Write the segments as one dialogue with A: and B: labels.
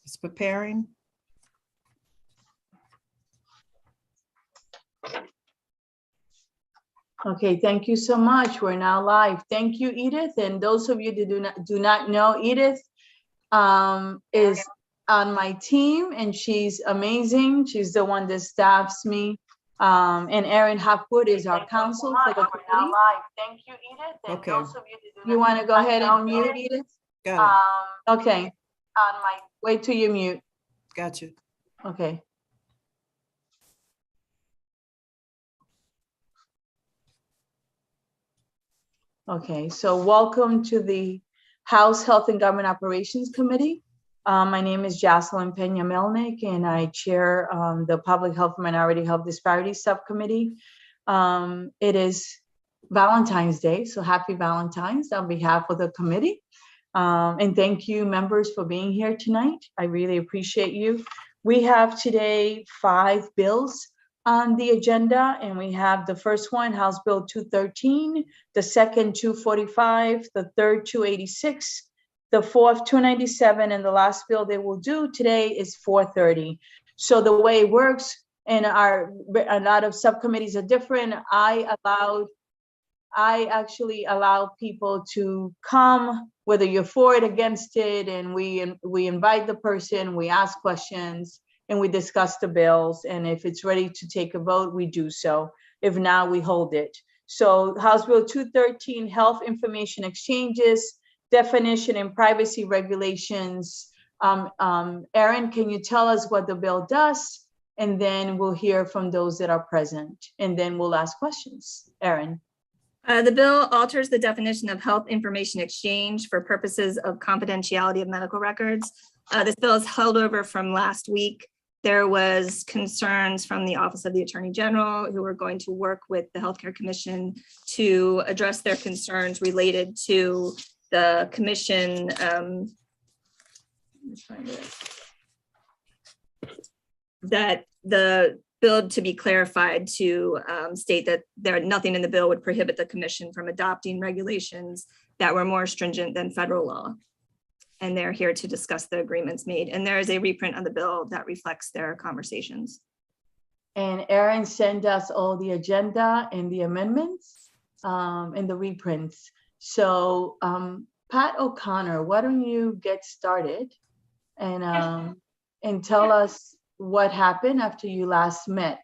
A: It's preparing.
B: Okay, thank you so much. We're now live. Thank you, Edith. And those of you that do not know, Edith is on my team and she's amazing. She's the one that staffs me. And Erin Hopwood is our counsel for the committee. Thank you, Edith. And
A: Okay.
B: those of you want to go ahead and mute, Edith?
A: Got it.
B: Okay. Wait till you mute.
A: Got you.
B: Okay. Okay, so welcome to the House Health and Government Operations Committee. My name is Jocelyn Pena-Melnick and I chair the Public Health Minority Health Disparities Subcommittee. It is Valentine's Day, so happy Valentine's on behalf of the committee. And thank you members for being here tonight. I really appreciate you. We have today 5 bills on the agenda, and we have the first one, House Bill 213, the second 245, the third 286, the fourth 297, and the last bill they will do today is 430. So the way it works, and a lot of subcommittees are different. I actually allow people to come, whether you're for it, against it, and we invite the person, we ask questions, and we discuss the bills. And if it's ready to take a vote, we do so. If not, we hold it. So House Bill 213, Health Information Exchanges, Definition and Privacy Regulations. Erin, can you tell us what the bill does? And then we'll hear from those that are present, and then we'll ask questions. Erin.
C: The bill alters the definition of health information exchange for purposes of confidentiality of medical records. This bill is held over from last week. There was concerns from the Office of the Attorney General who were going to work with the Healthcare Commission to address their concerns related to the commission. That the bill to be clarified to state that nothing in the bill would prohibit the commission from adopting regulations that were more stringent than federal law. And they're here to discuss the agreements made. And there is a reprint of the bill that reflects their conversations.
B: And Erin sent us all the agenda and the amendments and the reprints. So Pat O'Connor, why don't you get started and tell us what happened after you last met?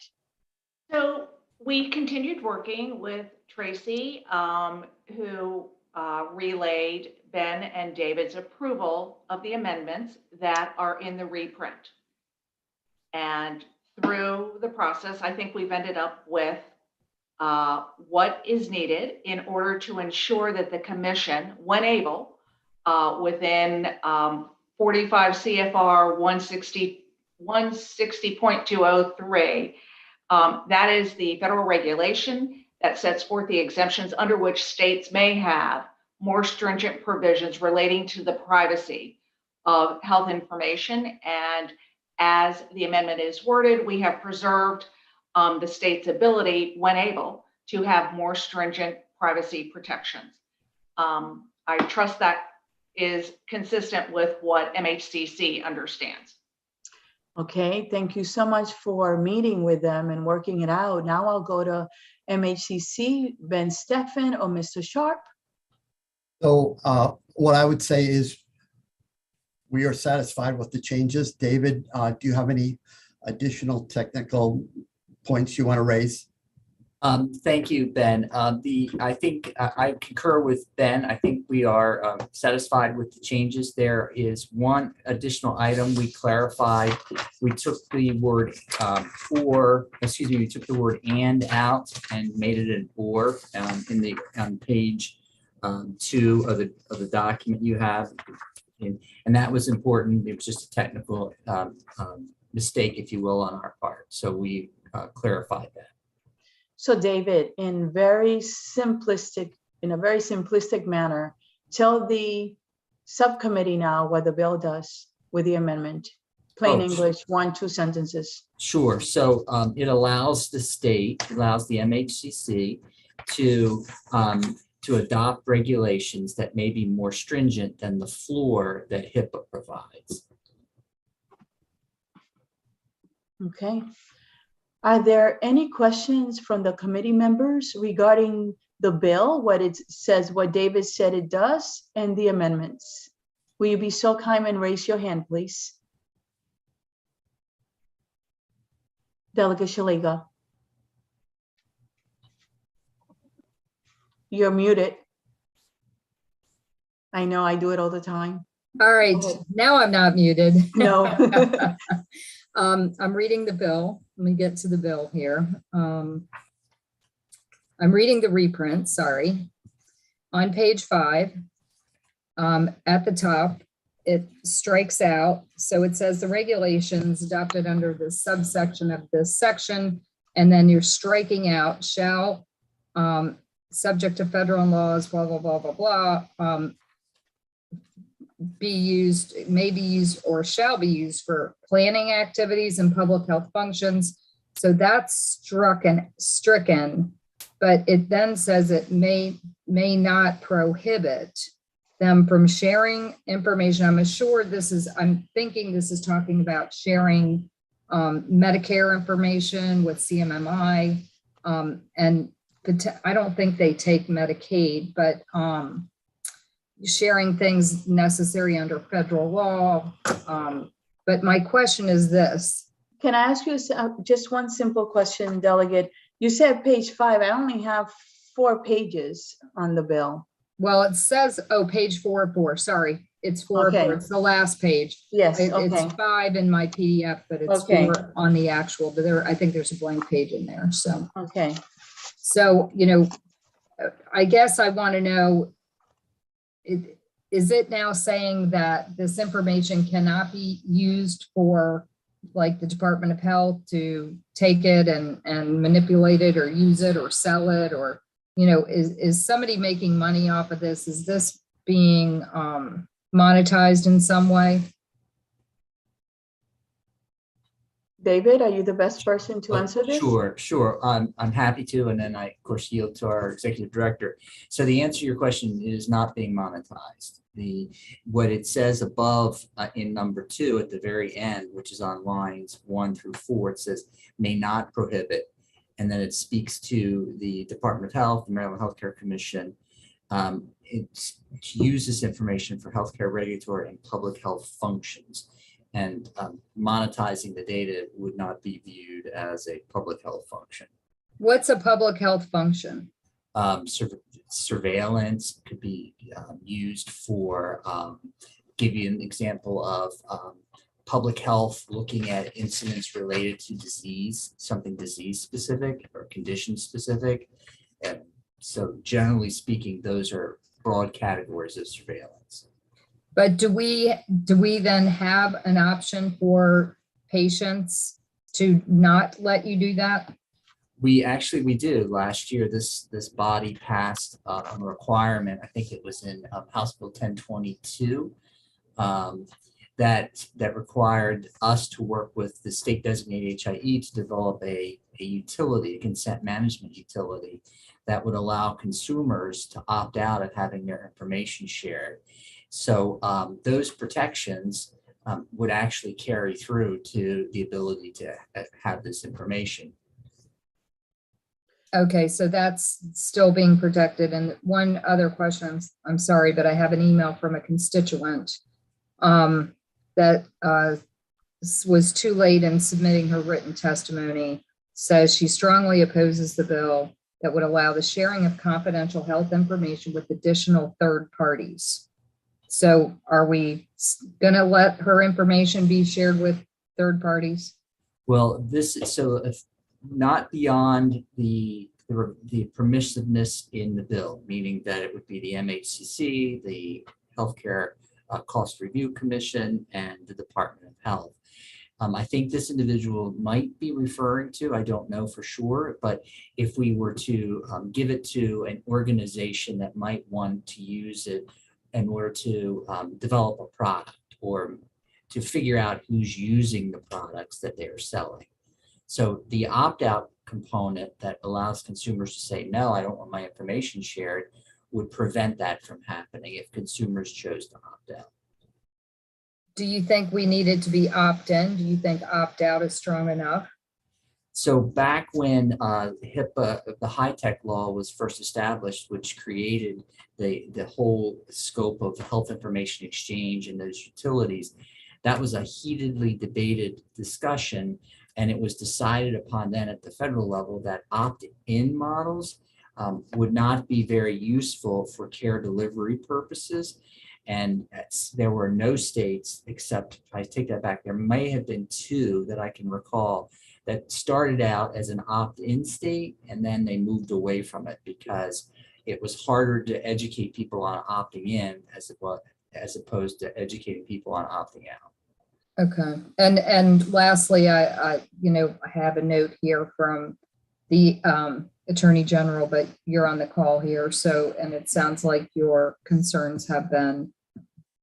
D: So we continued working with Tracy, who relayed Ben and David's approval of the amendments that are in the reprint. And through the process, I think we've ended up with what is needed in order to ensure that the commission, when able, within 45 CFR 160.203, that is the federal regulation that sets forth the exemptions under which states may have more stringent provisions relating to the privacy of health information. And as the amendment is worded, we have preserved the state's ability, when able, to have more stringent privacy protections. I trust that is consistent with what MHCC understands.
B: Okay, thank you so much for meeting with them and working it out. Now I'll go to MHCC, Ben Steffen or Mr. Sharp.
E: So what I would say is we are satisfied with the changes. David, do you have any additional technical points you want to raise?
F: Thank you, Ben. I think I concur with Ben. I think we are satisfied with the changes. There is one additional item we clarified. We took the word we took the word and out and made it an or on page 2 of the document you have. And that was important. It was just a technical mistake, if you will, on our part. So we clarified that.
B: So David, in a very simplistic manner, tell the subcommittee now what the bill does with the amendment. Plain English, 1-2 sentences.
F: Sure. So it allows the MHCC to adopt regulations that may be more stringent than the floor that HIPAA provides.
B: Okay. Are there any questions from the committee members regarding the bill, what it says, what David said it does, and the amendments? Will you be so kind and raise your hand, please? Delegate Shaliga. You're muted. I know I do it all the time.
G: All right,
B: ahead.
G: now I'm not muted.
B: No.
G: I'm reading the bill. Let me get to the bill here. I'm reading the reprint, sorry. On page 5, at the top, it strikes out. So it says the regulations adopted under the subsection of this section, and then you're striking out shall, subject to federal laws, blah, blah, blah, blah, blah, be used, may be used, or shall be used for planning activities and public health functions. So that's stricken, but it then says it may not prohibit them from sharing information. I'm thinking this is talking about sharing Medicare information with CMMI, and I don't think they take Medicaid, but sharing things necessary under federal law. But my question is this.
B: Can I ask you just one simple question, Delegate? You said page 5. I only have 4 pages on the bill.
G: Well, it says, oh, page 404, sorry. It's 404,
B: Okay.
G: it's the last page.
B: Yes,
G: It's
B: okay.
G: 5 in my PDF, but it's
B: Okay.
G: 4 on the actual, but I think there's a blank page in there, so.
B: Okay.
G: So, I guess I want to know, is it now saying that this information cannot be used for like the Department of Health to take it and manipulate it or use it or sell it, or, is somebody making money off of this? Is this being monetized in some way?
B: David, are you the best person to answer this?
F: Sure. I'm happy to, and then I, of course, yield to our executive director. So the answer to your question is not being monetized. What it says above in number 2 at the very end, which is on lines 1 through 4, it says may not prohibit, and then it speaks to the Department of Health, the Maryland Healthcare Commission. It uses information for healthcare regulatory and public health functions. And monetizing the data would not be viewed as a public health function.
G: What's a public health function?
F: Surveillance could be used for, give you an example of public health looking at incidents related to disease, something disease specific or condition specific. And so generally speaking, those are broad categories of surveillance.
G: But do we then have an option for patients to not let you do that?
F: We do. Last year, this body passed a requirement. I think it was in House Bill 1022 that required us to work with the state designated HIE to develop a utility, a consent management utility that would allow consumers to opt out of having their information shared. So those protections would actually carry through to the ability to have this information.
G: Okay, so that's still being protected. And one other question, I'm sorry, but I have an email from a constituent that was too late in submitting her written testimony, says she strongly opposes the bill that would allow the sharing of confidential health information with additional third parties. So are we going to let her information be shared with third parties?
F: Well, if not beyond the permissiveness in the bill, meaning that it would be the MHCC, the Healthcare Cost Review Commission, and the Department of Health. I think this individual might be referring to, I don't know for sure, but if we were to give it to an organization that might want to use it in order to develop a product or to figure out who's using the products that they're selling. So the opt-out component that allows consumers to say, no, I don't want my information shared, would prevent that from happening if consumers chose to opt out.
G: do you think we need it to be opt-in? Do you think opt-out is strong enough?
F: So back when HIPAA, the high-tech law was first established, which created the whole scope of health information exchange and those utilities, that was a heatedly debated discussion. And it was decided upon then at the federal level that opt-in models would not be very useful for care delivery purposes. And there were no states, except, I take that back, there may have been 2 that I can recall, that started out as an opt-in state, and then they moved away from it because it was harder to educate people on opting in as opposed to educating people on opting out.
G: Okay. And lastly, I have a note here from the Attorney General, but you're on the call here. So, and it sounds like your concerns have been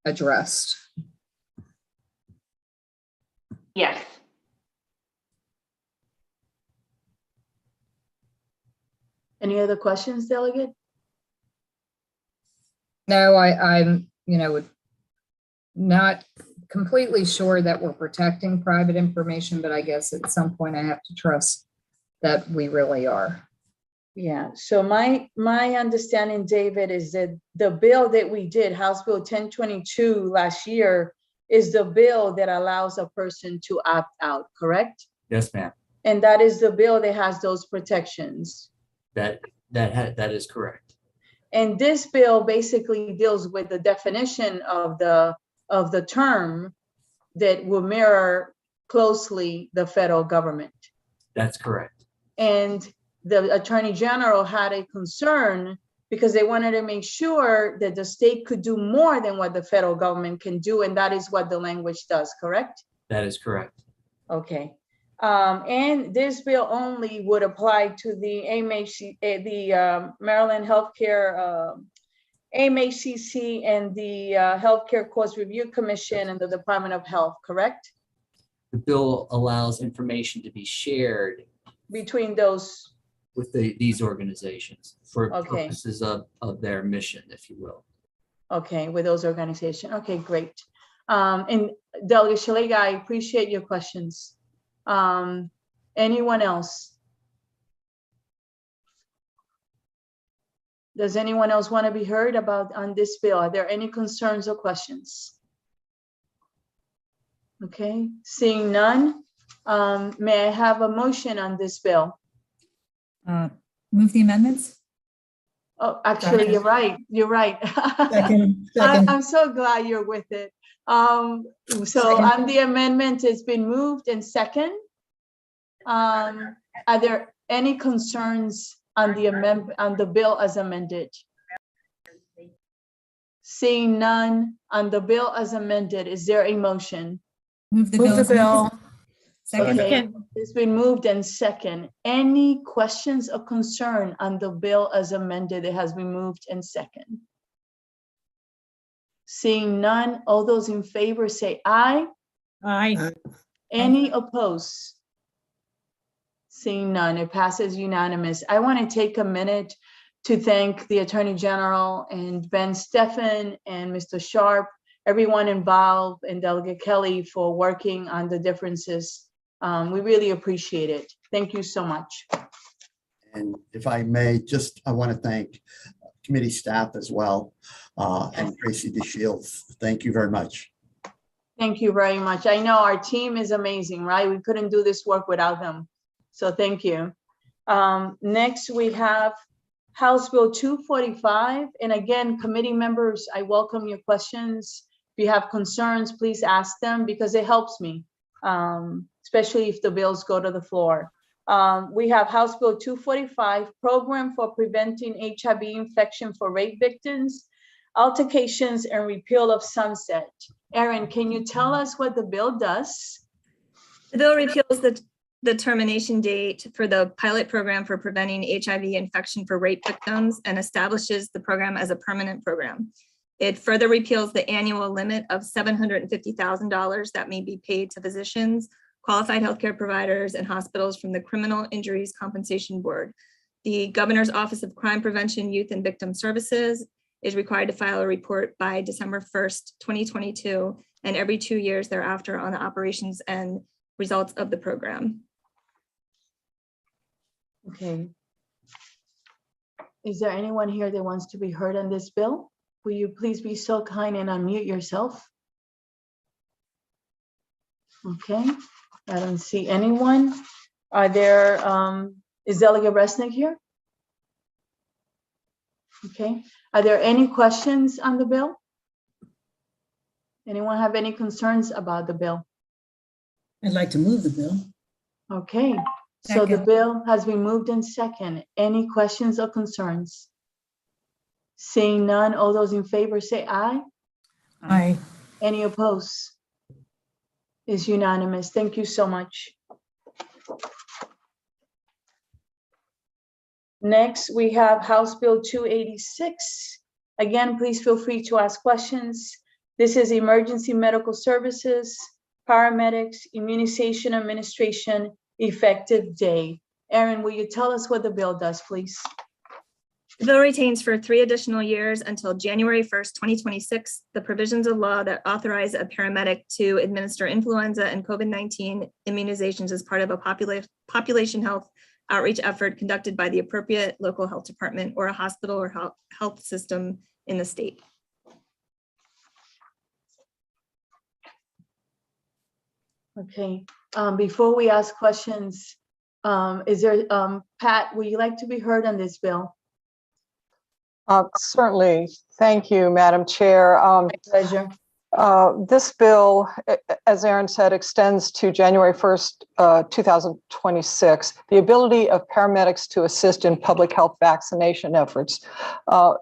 G: addressed.
D: Yes.
B: Any other questions, Delegate?
G: No, I'm, not completely sure that we're protecting private information, but I guess at some point I have to trust that we really are.
B: Yeah, so my understanding, David, is that the bill that we did, House Bill 1022 last year, is the bill that allows a person to opt out, correct?
F: Yes, ma'am.
B: And that is the bill that has those protections.
F: That is correct.
B: And this bill basically deals with the definition of the term that will mirror closely the federal government.
F: That's correct.
B: And the Attorney General had a concern because they wanted to make sure that the state could do more than what the federal government can do. And that is what the language does, correct?
F: That is correct.
B: Okay. And this bill only would apply to the Maryland Healthcare, MHCC, and the Healthcare Cost Review Commission and the Department of Health, correct?
F: The bill allows information to be shared
B: Between those.
F: with these organizations for
B: Okay.
F: purposes of their mission, if you will.
B: Okay, with those organizations. Okay, great. And Delegate Shalega, I appreciate your questions. Anyone else? Does anyone else want to be heard about on this bill? Are there any concerns or questions? Okay, seeing none, may I have a motion on this bill?
H: Move the amendments.
B: Oh, actually, you're right. You're right.
H: Second. Second.
B: I'm so glad you're with it. So
H: Second.
B: on the amendment, it's been moved and second. Are there any concerns on the amendment, on the bill as amended? Seeing none on the bill as amended, is there a motion?
H: Move the bill. Second.
B: Okay, it's been moved and second. Any questions or concern on the bill as amended? It has been moved and second. Seeing none, all those in favor say aye.
H: Aye.
B: Any opposed? Seeing none, it passes unanimous. I want to take a minute to thank the Attorney General and Ben Steffen and Mr. Sharp, everyone involved, and Delegate Kelly for working on the differences. We really appreciate it. Thank you so much.
E: And if I may, I want to thank committee staff as well, and Tracy DeShields. Thank you very much.
B: Thank you very much. I know our team is amazing, right? We couldn't do this work without them. So thank you. Next, we have House Bill 245. And again, committee members, I welcome your questions. If you have concerns, please ask them because it helps me, especially if the bills go to the floor. We have House Bill 245, Program for Preventing HIV Infection for Rape Victims, Altercations, and Repeal of Sunset. Erin, can you tell us what the bill does?
C: The bill repeals the termination date for the pilot program for preventing HIV infection for rape victims and establishes the program as a permanent program. It further repeals the annual limit of $750,000 that may be paid to physicians, qualified healthcare providers, and hospitals from the Criminal Injuries Compensation Board. The Governor's Office of Crime Prevention, Youth and Victim Services is required to file a report by December 1st, 2022, and every 2 years thereafter on the operations and results of the program.
B: Okay. Is there anyone here that wants to be heard on this bill? Will you please be so kind and unmute yourself? Okay, I don't see anyone. Are there, is Delegate Resnick here? Okay, are there any questions on the bill? Anyone have any concerns about the bill?
H: I'd like to move the bill.
B: Okay, so the
H: Second.
B: bill has been moved in second. Any questions or concerns? Seeing none, all those in favor say aye.
H: Aye.
B: Any opposed? Is unanimous. Thank you so much. Next, we have House Bill 286. Again, please feel free to ask questions. This is emergency medical services, paramedics, immunization administration, effective date. Erin, will you tell us what the bill does, please?
C: The bill retains for 3 additional years until January 1st, 2026, the provisions of law that authorize a paramedic to administer influenza and COVID-19 immunizations as part of a population health outreach effort conducted by the appropriate local health department or a hospital or health system in the state.
B: Okay, before we ask questions, is there, Pat, would you like to be heard on this bill?
I: Certainly. Thank you, Madam Chair.
B: Pleasure.
I: This bill, as Aaron said, extends to January 1st, 2026, the ability of paramedics to assist in public health vaccination efforts.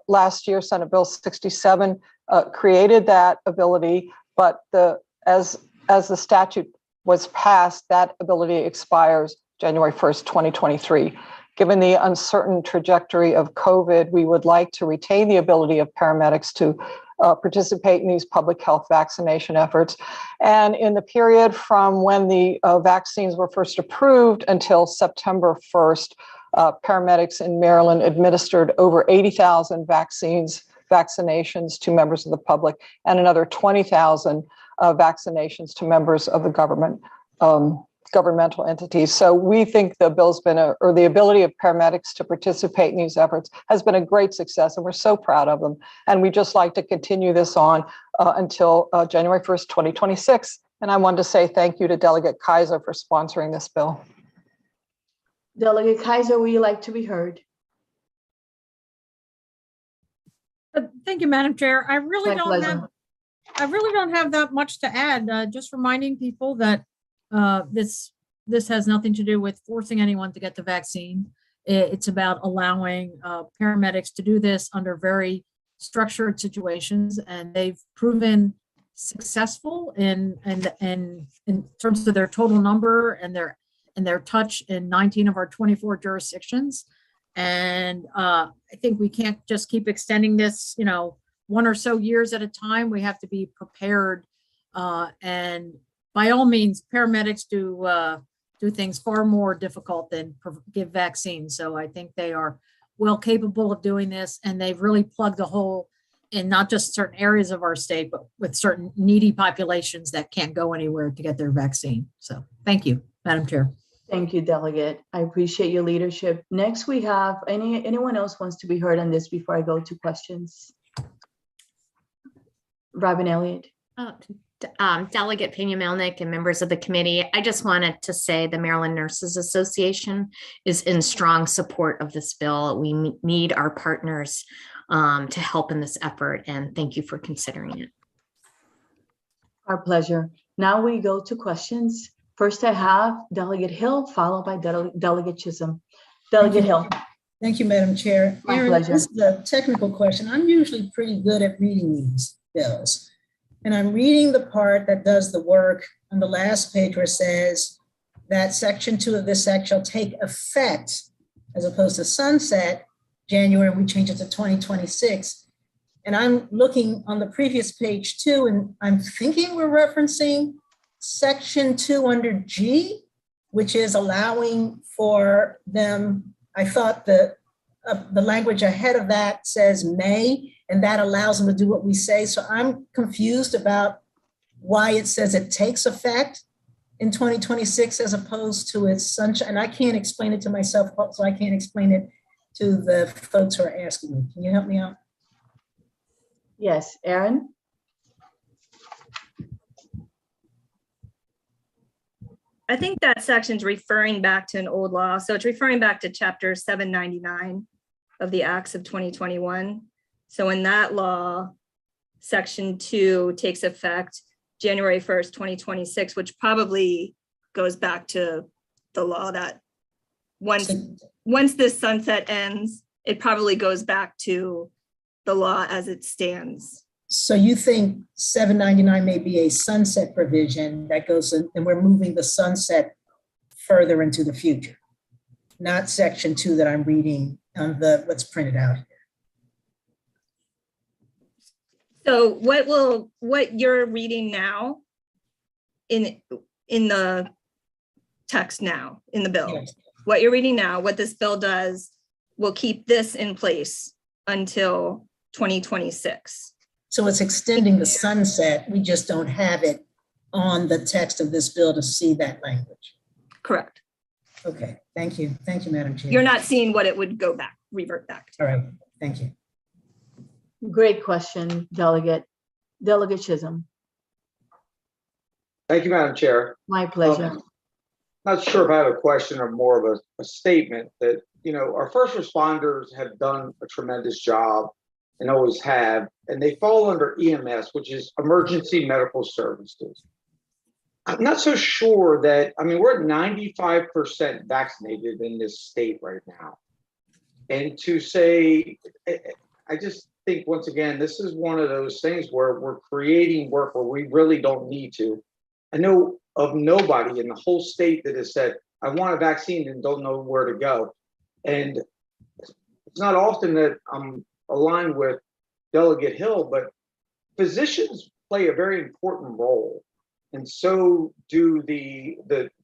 I: Last year, Senate Bill 67 created that ability, but as the statute was passed, that ability expires January 1st, 2023. Given the uncertain trajectory of COVID, we would like to retain the ability of paramedics to participate in these public health vaccination efforts. And in the period from when the vaccines were first approved until September 1st, paramedics in Maryland administered over 80,000 vaccinations to members of the public and another 20,000 vaccinations to members of the governmental entities. So we think the bill's been or the ability of paramedics to participate in these efforts has been a great success, and we're so proud of them. And we just like to continue this on until January 1st, 2026. And I wanted to say thank you to Delegate Kaiser for sponsoring this bill.
B: Delegate Kaiser, would you like to be heard?
H: Thank you, Madam Chair. I really
B: My
H: don't
B: pleasure.
H: have that much to add. Just reminding people that this has nothing to do with forcing anyone to get the vaccine. It's about allowing paramedics to do this under very structured situations, and they've proven successful in terms of their total number and their touch in 19 of our 24 jurisdictions. And I think we can't just keep extending this, 1 or so years at a time. We have to be prepared. And by all means, paramedics do things far more difficult than give vaccines. So I think they are well capable of doing this, and they've really plugged a hole in not just certain areas of our state, but with certain needy populations that can't go anywhere to get their vaccine. So thank you, Madam Chair.
B: Thank you, Delegate. I appreciate your leadership. Next, we have anyone else wants to be heard on this before I go to questions? Robin Elliott.
J: Delegate Pena-Melnick and members of the committee, I just wanted to say the Maryland Nurses Association is in strong support of this bill. We need our partners to help in this effort, and thank you for considering it.
B: Our pleasure. Now we go to questions. First, I have Delegate Hill, followed by Delegate Chisholm. Delegate Hill.
H: Thank you, Madam Chair.
B: My
H: Aaron,
B: pleasure.
H: this is a technical question. I'm usually pretty good at reading these bills. And I'm reading the part that does the work on the last page where it says that section 2 of this act shall take effect, as opposed to sunset, January, we change it to 2026. And I'm looking on the previous page too, and I'm thinking we're referencing section 2 under G, which is allowing for them. I thought the language ahead of that says may, and that allows them to do what we say. So I'm confused about
K: why it says it takes effect in 2026 as opposed to its sunshine. And I can't explain it to myself, so I can't explain it to the folks who are asking me. Can you help me out?
B: Yes, Aaron?
C: I think that section's referring back to an old law. So it's referring back to chapter 799 of the Acts of 2021. So in that law, section 2 takes effect January 1st, 2026, which probably goes back to the law that once this sunset ends, it probably goes back to the law as it stands.
K: So you think 799 may be a sunset provision that goes in, and we're moving the sunset further into the future, not section 2 that I'm reading on what's printed out here.
C: So what you're reading now in the text now, in the bill,
K: Yes.
C: what you're reading now, what this bill does will keep this in place until 2026.
K: So it's extending the sunset. We just don't have it on the text of this bill to see that language.
C: Correct.
K: Okay, thank you. Thank you, Madam Chair.
C: You're not seeing what it would revert back to.
K: All right, thank you.
B: Great question, Delegate Chisholm.
L: Thank you, Madam Chair.
B: My pleasure.
L: Not sure if I have a question or more of a statement that, our first responders have done a tremendous job and always have, and they fall under EMS, which is Emergency Medical Services. I'm not so sure that, we're at 95% vaccinated in this state right now. And to say, I just think, once again, this is one of those things where we're creating work where we really don't need to. I know of nobody in the whole state that has said, I want a vaccine and don't know where to go. And it's not often that I'm aligned with Delegate Hill, but physicians play a very important role. And so do the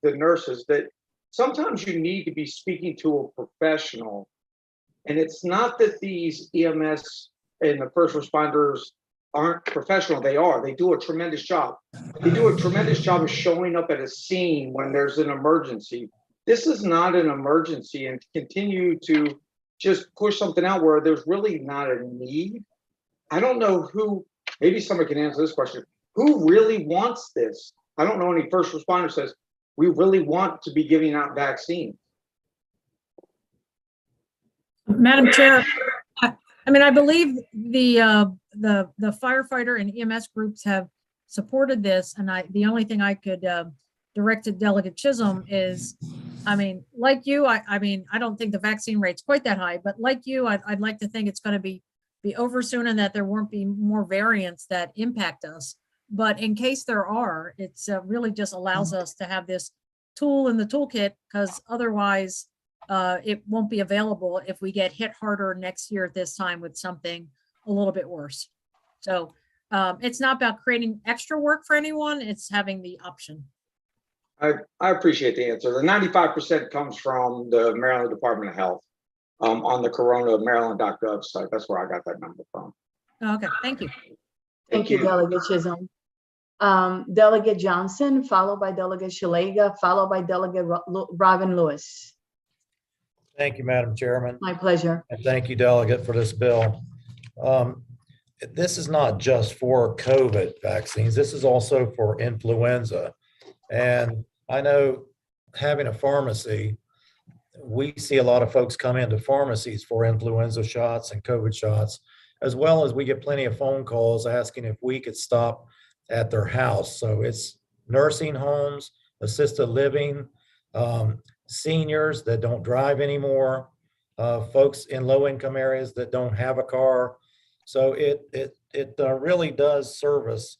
L: nurses, that sometimes you need to be speaking to a professional. And it's not that these EMS and the first responders aren't professional. They are. They do a tremendous job. They do a tremendous job of showing up at a scene when there's an emergency. This is not an emergency, and to continue to just push something out where there's really not a need. I don't know who, maybe somebody can answer this question. Who really wants this? I don't know any first responder says, we really want to be giving out vaccines.
H: Madam Chair, I believe the firefighter and EMS groups have supported this, and the only thing I could direct to Delegate Chisholm is, like you, I don't think the vaccine rate's quite that high, but like you, I'd like to think it's going to be over soon and that there won't be more variants that impact us. But in case there are, it's really just allows us to have this tool in the toolkit, because otherwise it won't be available if we get hit harder next year at this time with something a little bit worse. So it's not about creating extra work for anyone, it's having the option.
L: I appreciate the answer. The 95% comes from the Maryland Department of Health on the Corona Maryland.gov site. That's where I got that number from.
H: Okay, thank you.
B: Thank you, Delegate Chisholm. Delegate Johnson, followed by Delegate Shalega, followed by Delegate Robin Lewis.
M: Thank you, Madam Chairman.
B: My pleasure.
M: And thank you, Delegate, for this bill. This is not just for COVID vaccines. This is also for influenza. And I know, having a pharmacy, we see a lot of folks come into pharmacies for influenza shots and COVID shots, as well as we get plenty of phone calls asking if we could stop at their house. So it's nursing homes, assisted living, seniors that don't drive anymore, folks in low-income areas that don't have a car. So it really does service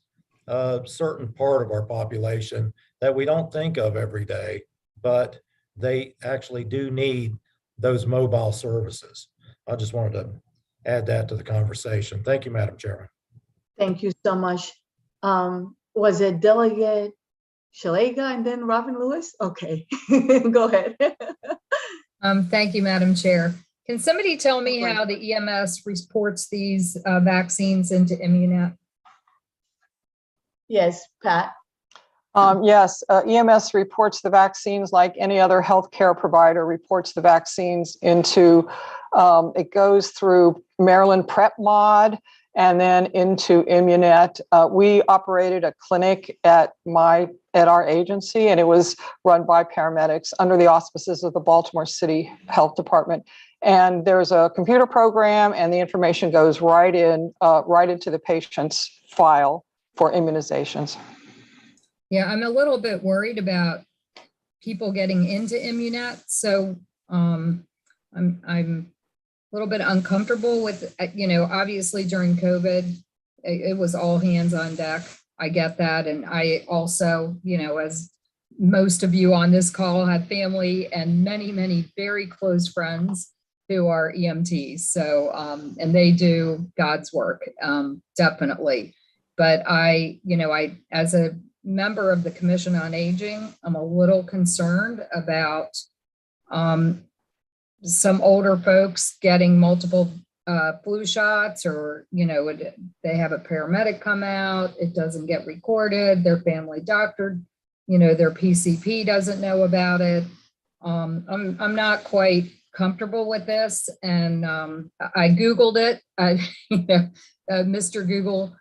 M: a certain part of our population that we don't think of every day, but they actually do need those mobile services. I just wanted to add that to the conversation. Thank you, Madam Chairman.
B: Thank you so much. Was it Delegate Shalega and then Robin Lewis? Okay, go ahead.
G: Thank you, Madam Chair. Can somebody tell me how the EMS reports these vaccines into Immunet?
B: Yes, Pat?
I: Yes, EMS reports the vaccines like any other healthcare provider reports the vaccines into, it goes through Maryland Prep Mod and then into Immunet. We operated a clinic at our agency, and it was run by paramedics under the auspices of the Baltimore City Health Department. And there's a computer program, and the information goes right into the patient's file for immunizations.
G: Yeah, I'm a little bit worried about people getting into Immunet. So I'm a little bit uncomfortable with, obviously during COVID, it was all hands on deck. I get that. And I also, as most of you on this call have family and many, many very close friends who are EMTs. So, and they do God's work, definitely. But I, as a member of the Commission on Aging, I'm a little concerned about some older folks getting multiple flu shots, or, they have a paramedic come out, it doesn't get recorded, their family doctor, their PCP doesn't know about it. I'm not quite comfortable with this. And I Googled it, Mr. Google,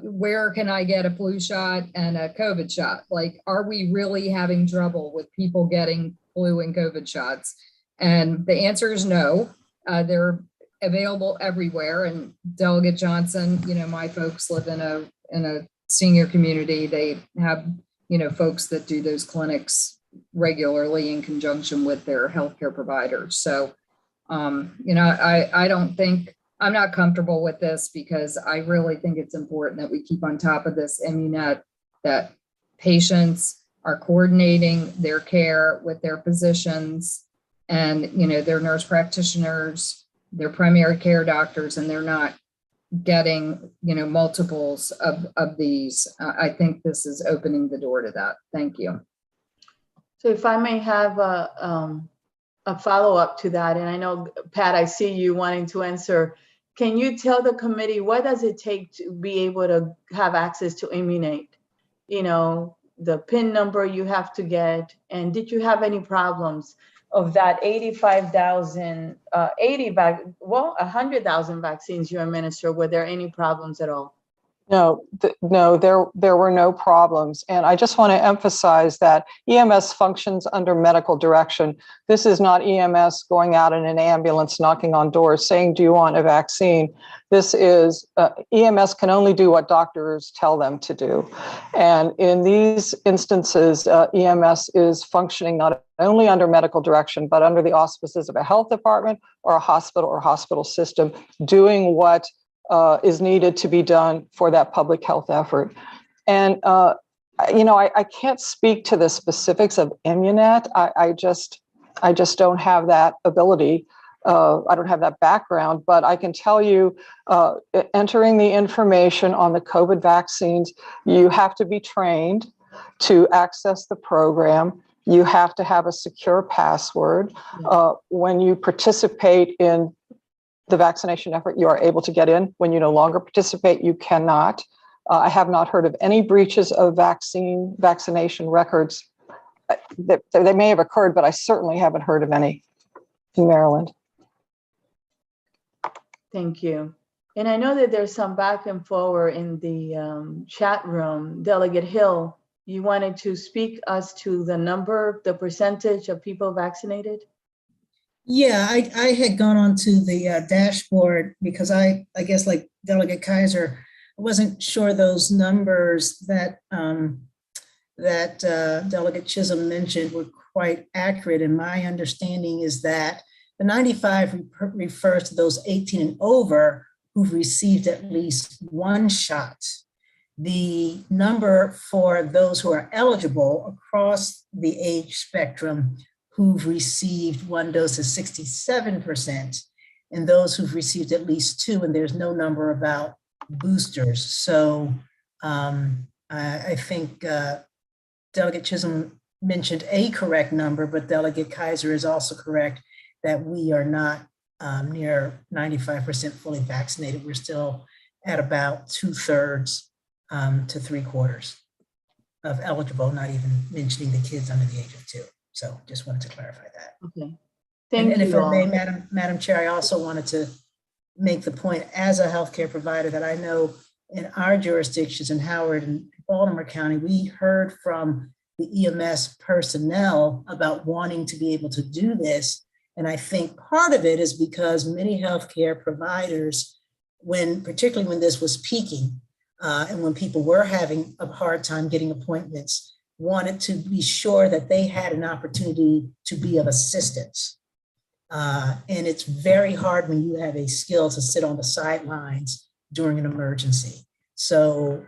G: where can I get a flu shot and a COVID shot? Like, are we really having trouble with people getting flu and COVID shots? And the answer is no. They're available everywhere. And Delegate Johnson, my folks live in a senior community. They have, folks that do those clinics regularly in conjunction with their healthcare providers. So, I don't think, I'm not comfortable with this, because I really think it's important that we keep on top of this Immunet, that patients are coordinating their care with their physicians and, their nurse practitioners, their primary care doctors, and they're not getting, multiples of these. I think this is opening the door to that. Thank you.
B: So if I may have a follow-up to that, and I know, Pat, I see you wanting to answer. Can you tell the committee, what does it take to be able to have access to Immunate? The PIN number you have to get, and did you have any problems of that 85,000, 100,000 vaccines you administer? Were there any problems at all?
I: No, there were no problems. And I just want to emphasize that EMS functions under medical direction. This is not EMS going out in an ambulance, knocking on doors, saying, do you want a vaccine? This is, EMS can only do what doctors tell them to do. And in these instances, EMS is functioning not only under medical direction, but under the auspices of a health department or a hospital or hospital system, doing what is needed to be done for that public health effort. And, I can't speak to the specifics of Immunet. I just don't have that ability. I don't have that background, but I can tell you, entering the information on the COVID vaccines, you have to be trained to access the program. You have to have a secure password. When you participate in the vaccination effort, you are able to get in. When you no longer participate, you cannot. I have not heard of any breaches of vaccination records. They may have occurred, but I certainly haven't heard of any in Maryland.
B: Thank you. And I know that there's some back and forward in the chat room. Delegate Hill, you wanted to speak us to the percentage of people vaccinated?
K: Yeah, I had gone on to the dashboard because I guess, like Delegate Kaiser, I wasn't sure those numbers that Delegate Chisholm mentioned were quite accurate. And my understanding is that the 95 refers to those 18 and over who've received at least one shot. The number for those who are eligible across the age spectrum who've received one dose is 67%, and those who've received at least two, and there's no number about boosters. So I think Delegate Chisholm mentioned a correct number, but Delegate Kaiser is also correct that we are not near 95% fully vaccinated. We're still at about 2/3 to 3/4 of eligible, not even mentioning the kids under the age of 2. So just wanted to clarify that.
B: Okay.
K: And
B: Thank
K: if
B: you
K: I may,
B: all.
K: Madam Chair, I also wanted to make the point as a healthcare provider that I know in our jurisdictions in Howard and Baltimore County, we heard from the EMS personnel about wanting to be able to do this. And I think part of it is because many healthcare providers, particularly when this was peaking, and when people were having a hard time getting appointments, wanted to be sure that they had an opportunity to be of assistance. And it's very hard when you have a skill to sit on the sidelines during an emergency. So,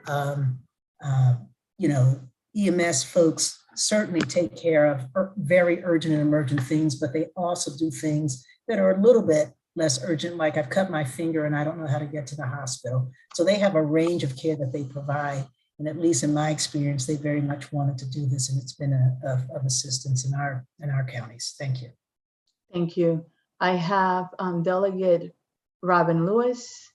K: EMS folks certainly take care of very urgent and emergent things, but they also do things that are a little bit less urgent, like I've cut my finger and I don't know how to get to the hospital. So they have a range of care that they provide. And at least in my experience, they very much wanted to do this, and it's been of assistance in our counties. Thank you.
B: Thank you. I have Delegate Robin Lewis.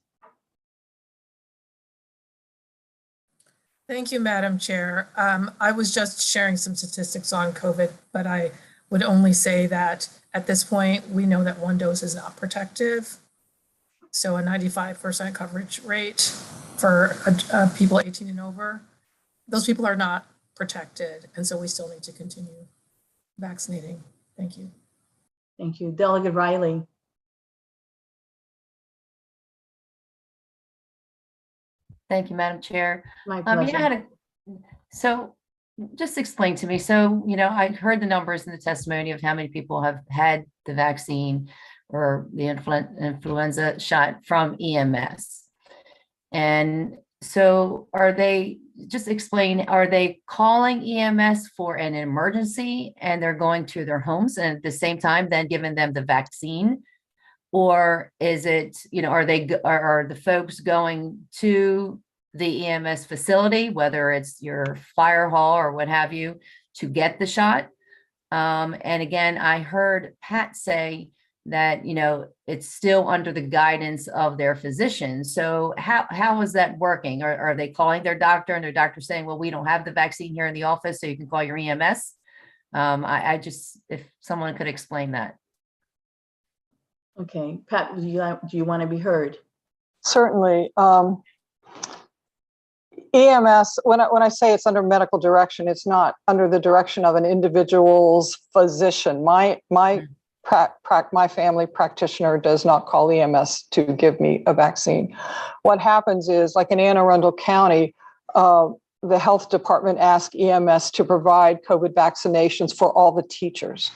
N: Thank you, Madam Chair. I was just sharing some statistics on COVID, but I would only say that at this point, we know that 1 dose is not protective. So a 95% coverage rate for people 18 and over, those people are not protected. And so we still need to continue vaccinating. Thank you.
B: Thank you. Delegate Riley.
O: Thank you, Madam Chair.
B: My pleasure.
O: So just explain to me. So, I heard the numbers in the testimony of how many people have had the vaccine or the influenza shot from EMS. And so are they calling EMS for an emergency and they're going to their homes and at the same time then giving them the vaccine? Or is it, are the folks going to the EMS facility, whether it's your fire hall or what have you, to get the shot? And again, I heard Pat say that, it's still under the guidance of their physician. So how is that working? Are they calling their doctor and their doctor saying, well, we don't have the vaccine here in the office, so you can call your EMS? If someone could explain that.
B: Okay, Pat, do you want to be heard?
I: Certainly. EMS, when I say it's under medical direction, it's not under the direction of an individual's physician. My family practitioner does not call EMS to give me a vaccine. What happens is, like in Anne Arundel County, the health department asked EMS to provide COVID vaccinations for all the teachers.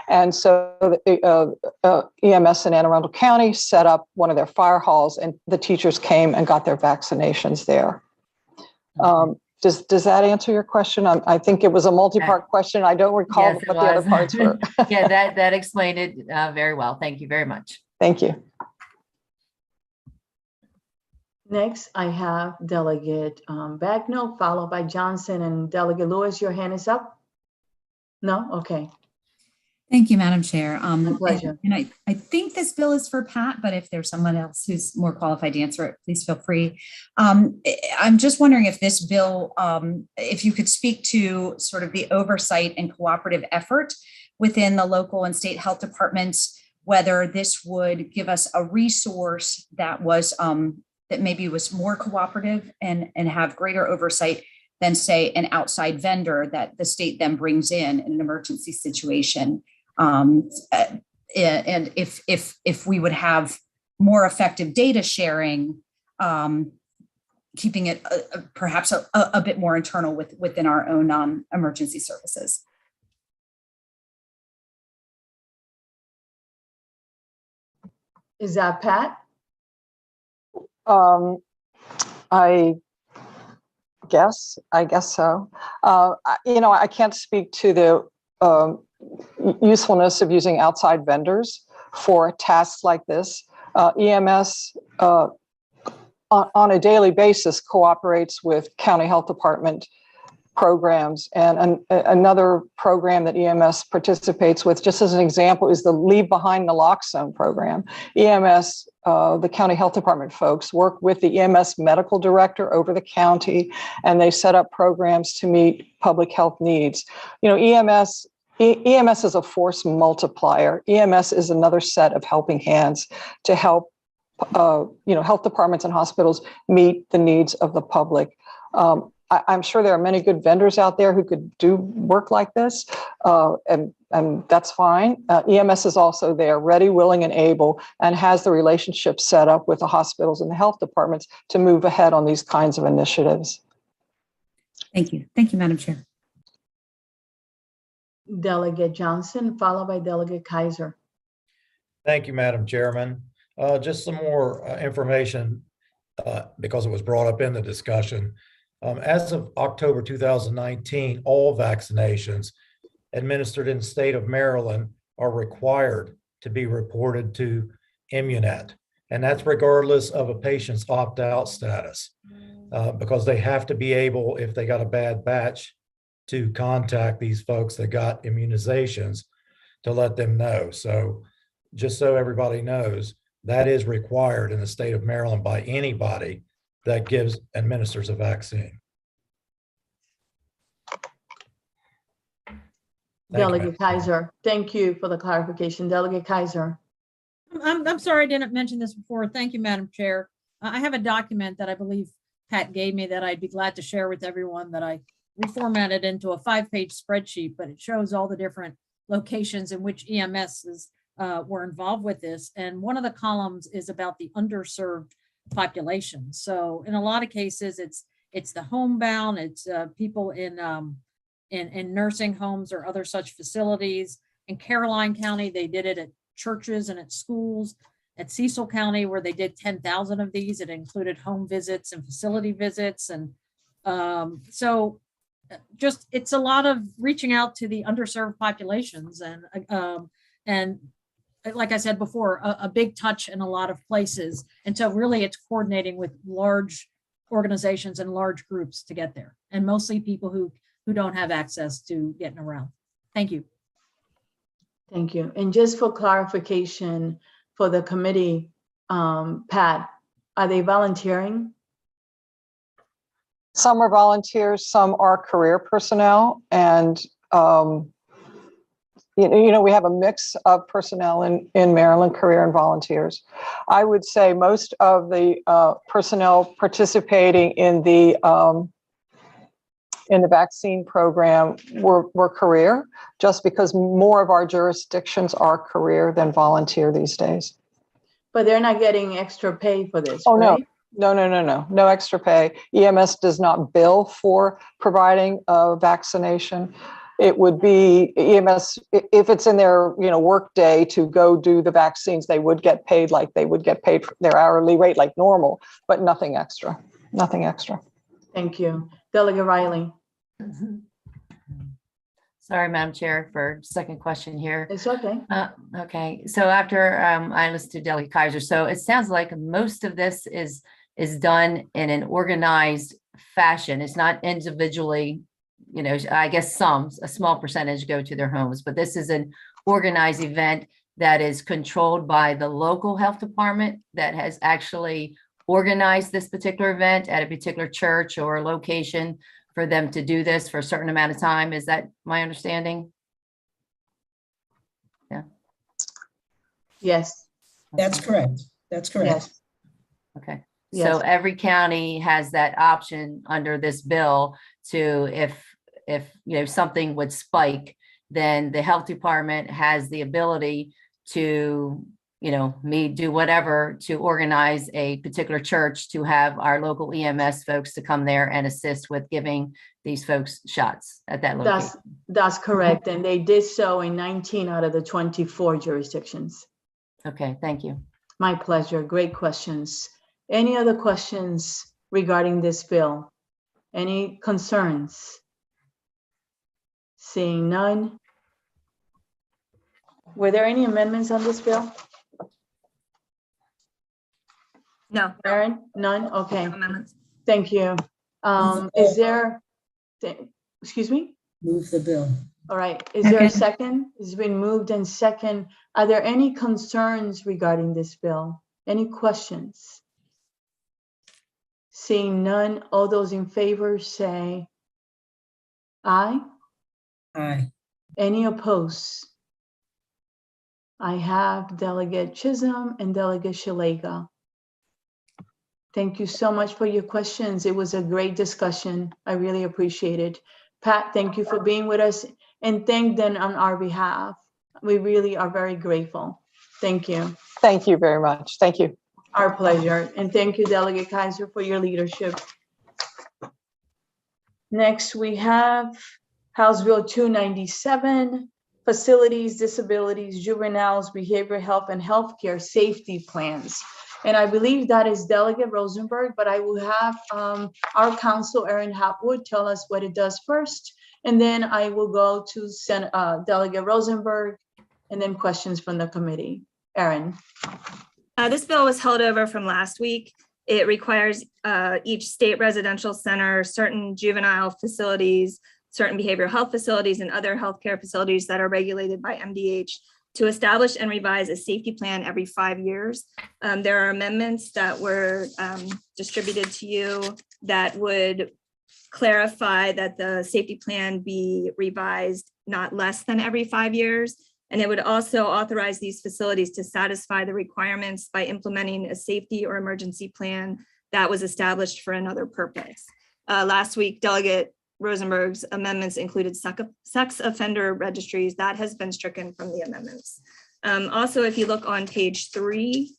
I: And so EMS in Anne Arundel County set up one of their fire halls and the teachers came and got their vaccinations there. Does that answer your question? I think it was a multi-part question. I don't recall
O: Yes,
I: what the other parts were.
O: Yeah, that explained it very well. Thank you very much.
I: Thank you.
B: Next, I have Delegate Bagnall, followed by Johnson, and Delegate Lewis, your hand is up? No? Okay.
P: Thank you, Madam Chair.
B: My pleasure.
P: And I think this bill is for Pat, but if there's someone else who's more qualified to answer it, please feel free. I'm just wondering if this bill, if you could speak to sort of the oversight and cooperative effort within the local and state health departments, whether this would give us a resource that was that maybe was more cooperative and have greater oversight than, say, an outside vendor that the state then brings in an emergency situation. And if we would have more effective data sharing, keeping it perhaps a bit more internal within our own emergency services.
B: Is that Pat?
I: I guess so. I can't speak to the usefulness of using outside vendors for tasks like this. EMS on a daily basis cooperates with county health department programs. And another program that EMS participates with, just as an example, is the Leave Behind Naloxone program. EMS, the county health department folks, work with the EMS medical director over the county, and they set up programs to meet public health needs. You know, EMS is a force multiplier. EMS is another set of helping hands to help health departments and hospitals meet the needs of the public. I'm sure there are many good vendors out there who could do work like this, and that's fine. EMS is also there, ready, willing, and able, and has the relationship set up with the hospitals and the health departments to move ahead on these kinds of initiatives.
P: Thank you. Thank you, Madam Chair.
B: Delegate Johnson, followed by Delegate Kaiser.
M: Thank you, Madam Chairman. Just some more information because it was brought up in the discussion. As of October 2019, all vaccinations administered in the state of Maryland are required to be reported to Immunet. And that's regardless of a patient's opt-out status, because they have to be able, if they got a bad batch, to contact these folks that got immunizations to let them know. So just so everybody knows, that is required in the state of Maryland by anybody that administers a vaccine.
B: Delegate Kaiser, thank you for the clarification. Delegate Kaiser.
H: I'm sorry I didn't mention this before. Thank you, Madam Chair. I have a document that I believe Pat gave me that I'd be glad to share with everyone that I reformatted into a 5-page spreadsheet, but it shows all the different locations in which EMSs were involved with this. And one of the columns is about the underserved population. So in a lot of cases, it's the homebound, it's people in nursing homes or other such facilities. In Caroline County, they did it at churches and at schools. At Cecil County, where they did 10,000 of these, it included home visits and facility visits. And so just, it's a lot of reaching out to the underserved populations. And like I said before, a big touch in a lot of places. And so really it's coordinating with large organizations and large groups to get there. And mostly people who don't have access to getting around. Thank you.
B: Thank you. And just for clarification for the committee, Pat, are they volunteering?
I: Some are volunteers, some are career personnel, and we have a mix of personnel in Maryland, career and volunteers. I would say most of the personnel participating in the vaccine program were career, just because more of our jurisdictions are career than volunteer these days.
B: But they're not getting extra pay for this,
I: Oh,
B: right?
I: No extra pay. EMS does not bill for providing a vaccination. It would be EMS, if it's in their work day to go do the vaccines, they would get paid like they would get paid for their hourly rate like normal, but nothing extra.
B: Thank you. Delegate Riley.
O: Sorry, Madam Chair, for second question here.
B: It's okay.
O: Okay, so after I listened to Delegate Kaiser, so it sounds like most of this is done in an organized fashion. It's not individually, I guess a small percentage go to their homes, but this is an organized event that is controlled by the local health department that has actually organized this particular event at a particular church or location for them to do this for a certain amount of time. Is that my understanding? Yeah.
B: Yes.
K: That's correct. That's correct.
B: Yes.
O: Okay.
B: Yes.
O: So every county has that option under this bill to, if something would spike, then the health department has the ability to, do whatever to organize a particular church to have our local EMS folks to come there and assist with giving these folks shots at that location.
B: That's correct. And they did so in 19 out of the 24 jurisdictions.
O: Okay, thank you.
B: My pleasure. Great questions. Any other questions regarding this bill? Any concerns? Seeing none. Were there any amendments on this bill?
C: No.
B: Aaron? None? Okay.
C: No amendments.
B: Thank you. Is there, excuse me?
K: Move the bill.
B: All right, is there a second? It's been moved and second. Are there any concerns regarding this bill? Any questions? Seeing none, all those in favor say aye.
K: Aye.
B: Any opposed? I have Delegate Chisholm and Delegate Shalega. Thank you so much for your questions. It was a great discussion. I really appreciate it. Pat, thank you for being with us, and thank them on our behalf. We really are very grateful. Thank you.
I: Thank you very much. Thank you.
B: Our pleasure. And thank you, Delegate Kaiser, for your leadership. Next, we have House Bill 297, Facilities, Disabilities, Juveniles, Behavioral Health, and Healthcare Safety Plans. And I believe that is Delegate Rosenberg, but I will have our counsel, Erin Hopwood, tell us what it does first. And then I will go to Delegate Rosenberg, and then questions from the committee. Erin.
C: This bill was held over from last week. It requires each state residential center, certain juvenile facilities, certain behavioral health facilities, and other healthcare facilities that are regulated by MDH to establish and revise a safety plan every 5 years. There are amendments that were distributed to you that would clarify that the safety plan be revised not less than every 5 years. And it would also authorize these facilities to satisfy the requirements by implementing a safety or emergency plan that was established for another purpose. Last week, Delegate Rosenberg's amendments included sex offender registries. That has been stricken from the amendments. Also, if you look on page 3,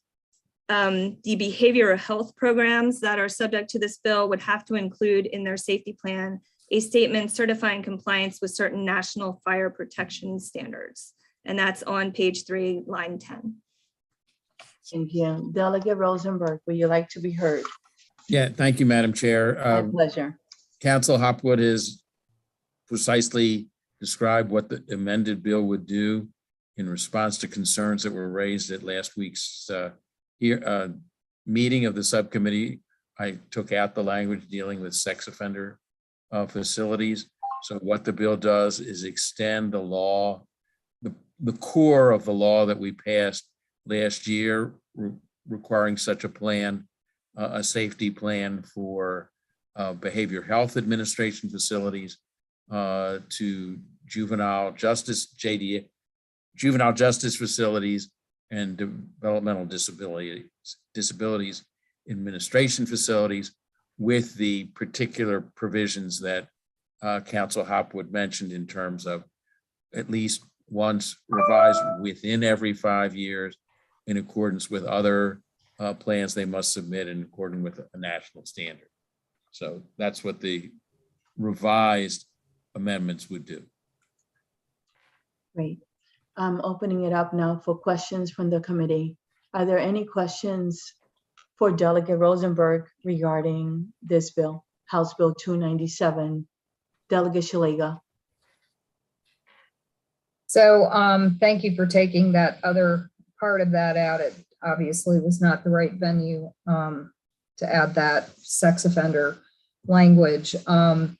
C: the behavioral health programs that are subject to this bill would have to include in their safety plan a statement certifying compliance with certain national fire protection standards. And that's on page 3, line 10.
B: Thank you. Delegate Rosenberg, would you like to be heard?
Q: Yeah, thank you, Madam Chair.
B: My pleasure.
Q: Council Hopwood has precisely described what the amended bill would do in response to concerns that were raised at last week's meeting of the subcommittee. I took out the language dealing with sex offender facilities. So what the bill does is extend the law, the core of the law that we passed last year, requiring such a plan, a safety plan for behavioral health administration facilities to juvenile justice facilities and developmental disabilities administration facilities, with the particular provisions that Council Hopwood mentioned in terms of at least once revised within every 5 years in accordance with other plans they must submit in accordance with a national standard. So that's what the revised amendments would do.
B: Great. I'm opening it up now for questions from the committee. Are there any questions for Delegate Rosenberg regarding this bill, House Bill 297? Delegate Shalega.
G: So thank you for taking that other part of that out. It obviously was not the right venue to add that sex offender language. I'm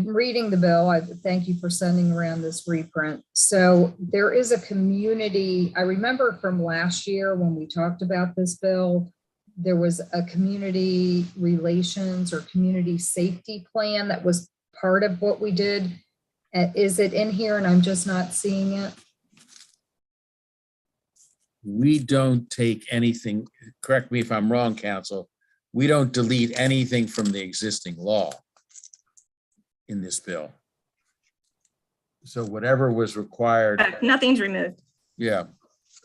G: reading the bill. I thank you for sending around this reprint. So there is a community, I remember from last year when we talked about this bill, there was a community relations or community safety plan that was part of what we did. Is it in here and I'm just not seeing it?
Q: We don't take anything, correct me if I'm wrong, Council, we don't delete anything from the existing law in this bill. So whatever was required.
C: Nothing's removed.
Q: Yeah.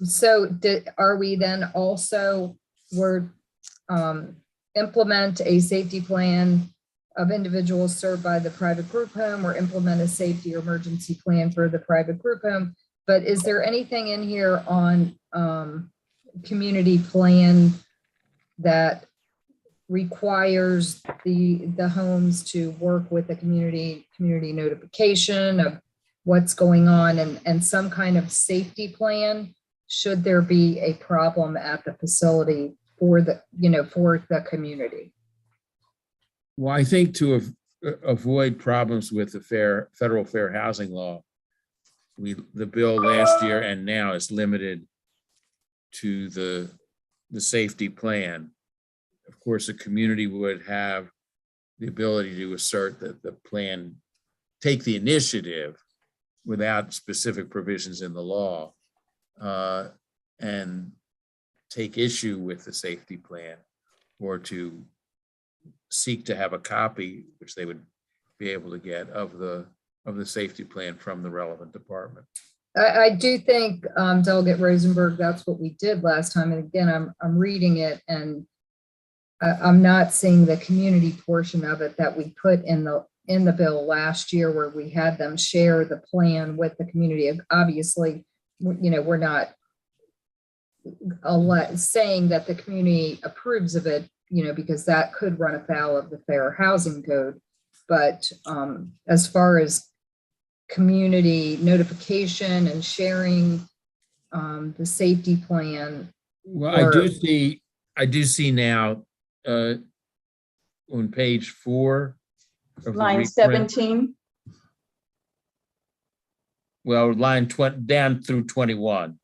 G: So are we then also implement a safety plan of individuals served by the private group home, or implement a safety or emergency plan for the private group home? But is there anything in here on community plan that requires the homes to work with the community notification of what's going on and some kind of safety plan should there be a problem at the facility for the, for the community?
Q: Well, I think avoid problems with the federal fair housing law, the bill last year and now is limited to the safety plan. Of course, the community would have the ability to assert that the plan take the initiative without specific provisions in the law, and take issue with the safety plan, or to seek to have a copy, which they would be able to get, of the safety plan from the relevant department.
G: I do think, Delegate Rosenberg, that's what we did last time. And again, I'm reading it and I'm not seeing the community portion of it that we put in the bill last year, where we had them share the plan with the community. Obviously, we're not saying that the community approves of it, because that could run afoul of the Fair Housing Code. But as far as community notification and sharing the safety plan.
Q: Well, I do see now on page 4 of the
B: Line
Q: reprint.
B: 17.
Q: Well, line 20 down through 21.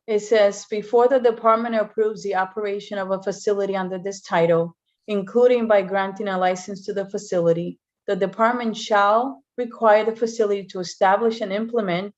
B: It says, before the department approves the operation of a facility under this title, including by granting a license to the facility, the department shall require the facility to establish and implement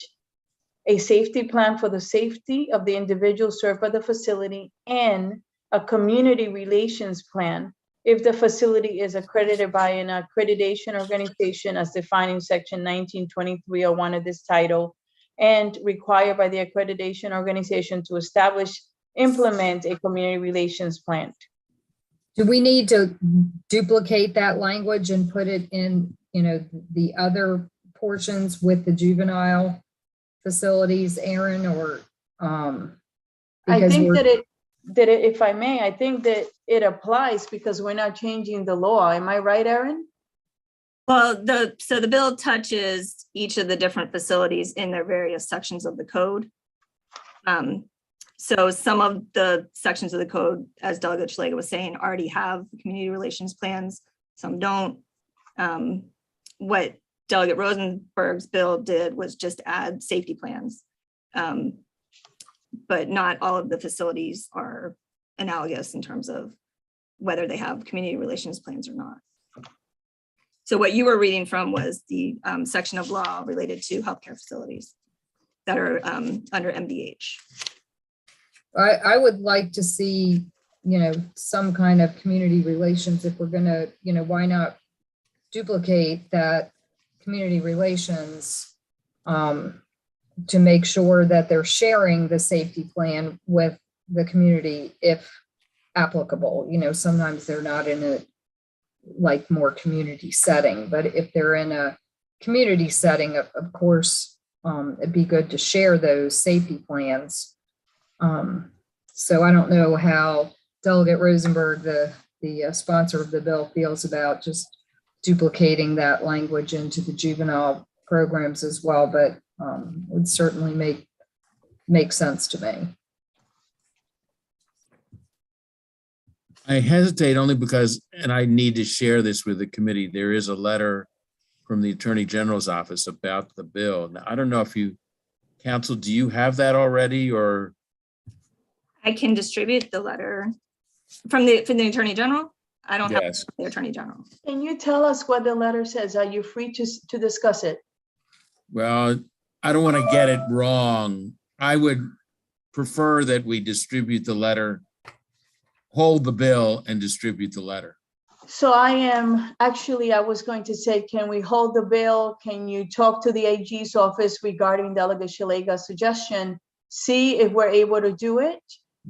B: a safety plan for the safety of the individual served by the facility and a community relations plan if the facility is accredited by an accreditation organization as defined in section 192301 of this title, and required by the accreditation organization to establish, implement a community relations plan.
G: Do we need to duplicate that language and put it in, the other portions with the juvenile facilities, Aaron, or?
B: I think that if I may, I think that it applies because we're not changing the law. Am I right, Aaron?
C: Well, the bill touches each of the different facilities in their various sections of the code. So some of the sections of the code, as Delegate Schlega was saying, already have community relations plans, some don't. What Delegate Rosenberg's bill did was just add safety plans. But not all of the facilities are analogous in terms of whether they have community relations plans or not. So what you were reading from was the section of law related to healthcare facilities that are under MDH.
G: I would like to see, some kind of community relations if we're gonna, why not duplicate that community relations to make sure that they're sharing the safety plan with the community if applicable. Sometimes they're not in a more community setting, but if they're in a community setting, of course, it'd be good to share those safety plans. So I don't know how Delegate Rosenberg, the sponsor of the bill, feels about just duplicating that language into the juvenile programs as well, but would certainly make sense to me.
Q: I hesitate only because, and I need to share this with the committee, there is a letter from the Attorney General's office about the bill. Now, I don't know if Council, do you have that already, or?
C: I can distribute the letter from the Attorney General. I don't have
Q: Yes.
C: the Attorney General.
B: Can you tell us what the letter says? Are you free to discuss it?
Q: Well, I don't want to get it wrong. I would prefer that we distribute the letter, hold the bill and distribute the letter.
B: So I was going to say, can we hold the bill? Can you talk to the AG's office regarding Delegate Schlega's suggestion? See if we're able to do it.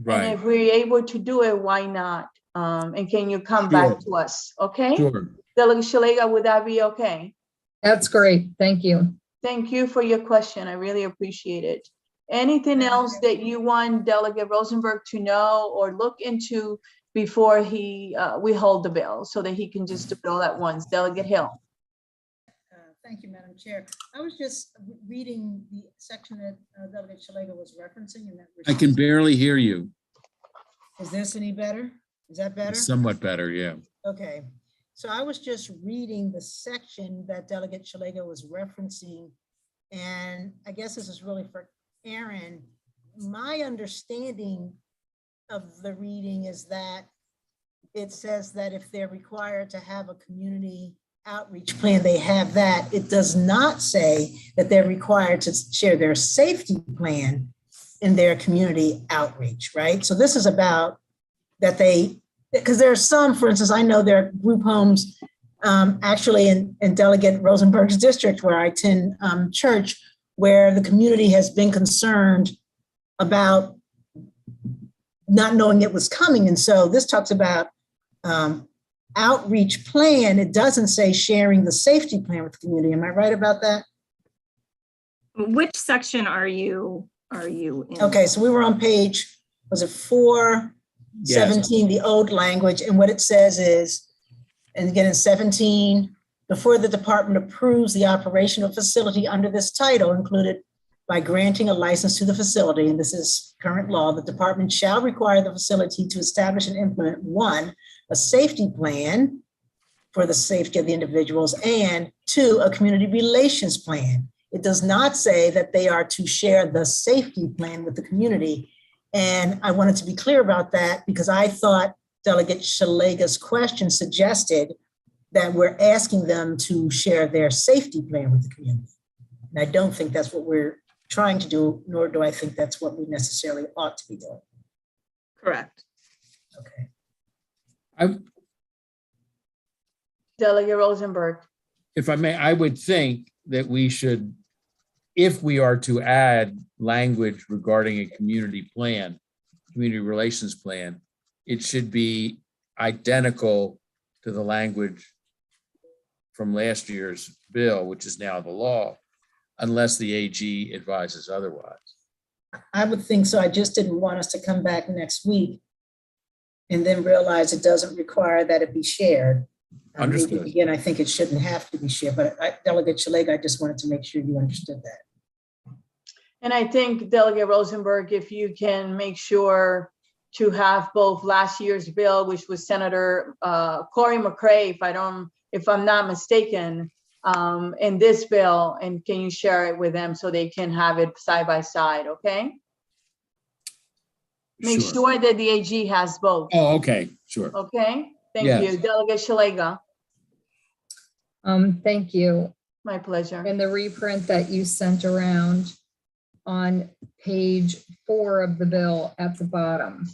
Q: Right.
B: And if we're able to do it, why not? And can you come back to us? Okay.
Q: Sure.
B: Delegate Schlega, would that be okay?
G: That's great. Thank you.
B: Thank you for your question. I really appreciate it. Anything else that you want Delegate Rosenberg to know or look into before we hold the bill so that he can just do it all at once? Delegate Hill.
K: Thank you, Madam Chair. I was just reading the section that Delegate Schlega was referencing. In that
Q: I can barely hear you.
K: Is this any better? Is that better?
Q: Somewhat better, yeah.
K: Okay. So I was just reading the section that Delegate Shalega was referencing, and I guess this is really for Aaron. My understanding of the reading is that it says that if they're required to have a community outreach plan, they have that. It does not say that they're required to share their safety plan in their community outreach, right? So this is about that because there are some, for instance, I know there are group homes actually in Delegate Rosenberg's district where I attend church, where the community has been concerned about not knowing it was coming. And so this talks about outreach plan. It doesn't say sharing the safety plan with the community. Am I right about that?
C: Which section are you in?
K: Okay, so we were on page, was it 417, the old language, and what it says is, and again in 17, before the department approves the operational facility under this title included by granting a license to the facility, and this is current law, the department shall require the facility to establish and implement 1, a safety plan for the safety of the individuals, and 2, a community relations plan. It does not say that they are to share the safety plan with the community. And I wanted to be clear about that because I thought Delegate Shalega's question suggested that we're asking them to share their safety plan with the community. And I don't think that's what we're trying to do, nor do I think that's what we necessarily ought to be doing.
C: Correct.
K: Okay.
B: Delegate Rosenberg.
Q: If I may, I would think that we should, if we are to add language regarding a community plan, community relations plan, it should be identical to the language from last year's bill, which is now the law, unless the AG advises otherwise.
K: I would think so. I just didn't want us to come back next week and then realize it doesn't require that it be shared.
Q: Understood.
K: Again, I think it shouldn't have to be shared, but Delegate Shalega, I just wanted to make sure you understood that.
B: And I think Delegate Rosenberg, if you can make sure to have both last year's bill, which was Senator Corey McCray, if I'm not mistaken, in this bill, and can you share it with them so they can have it side by side, okay? Make sure that the AG has both.
Q: Oh, okay, sure.
B: Okay, thank
Q: Yes.
B: you. Delegate Shalega.
G: Thank you.
B: My pleasure.
G: In the reprint that you sent around on page 4 of the bill at the bottom,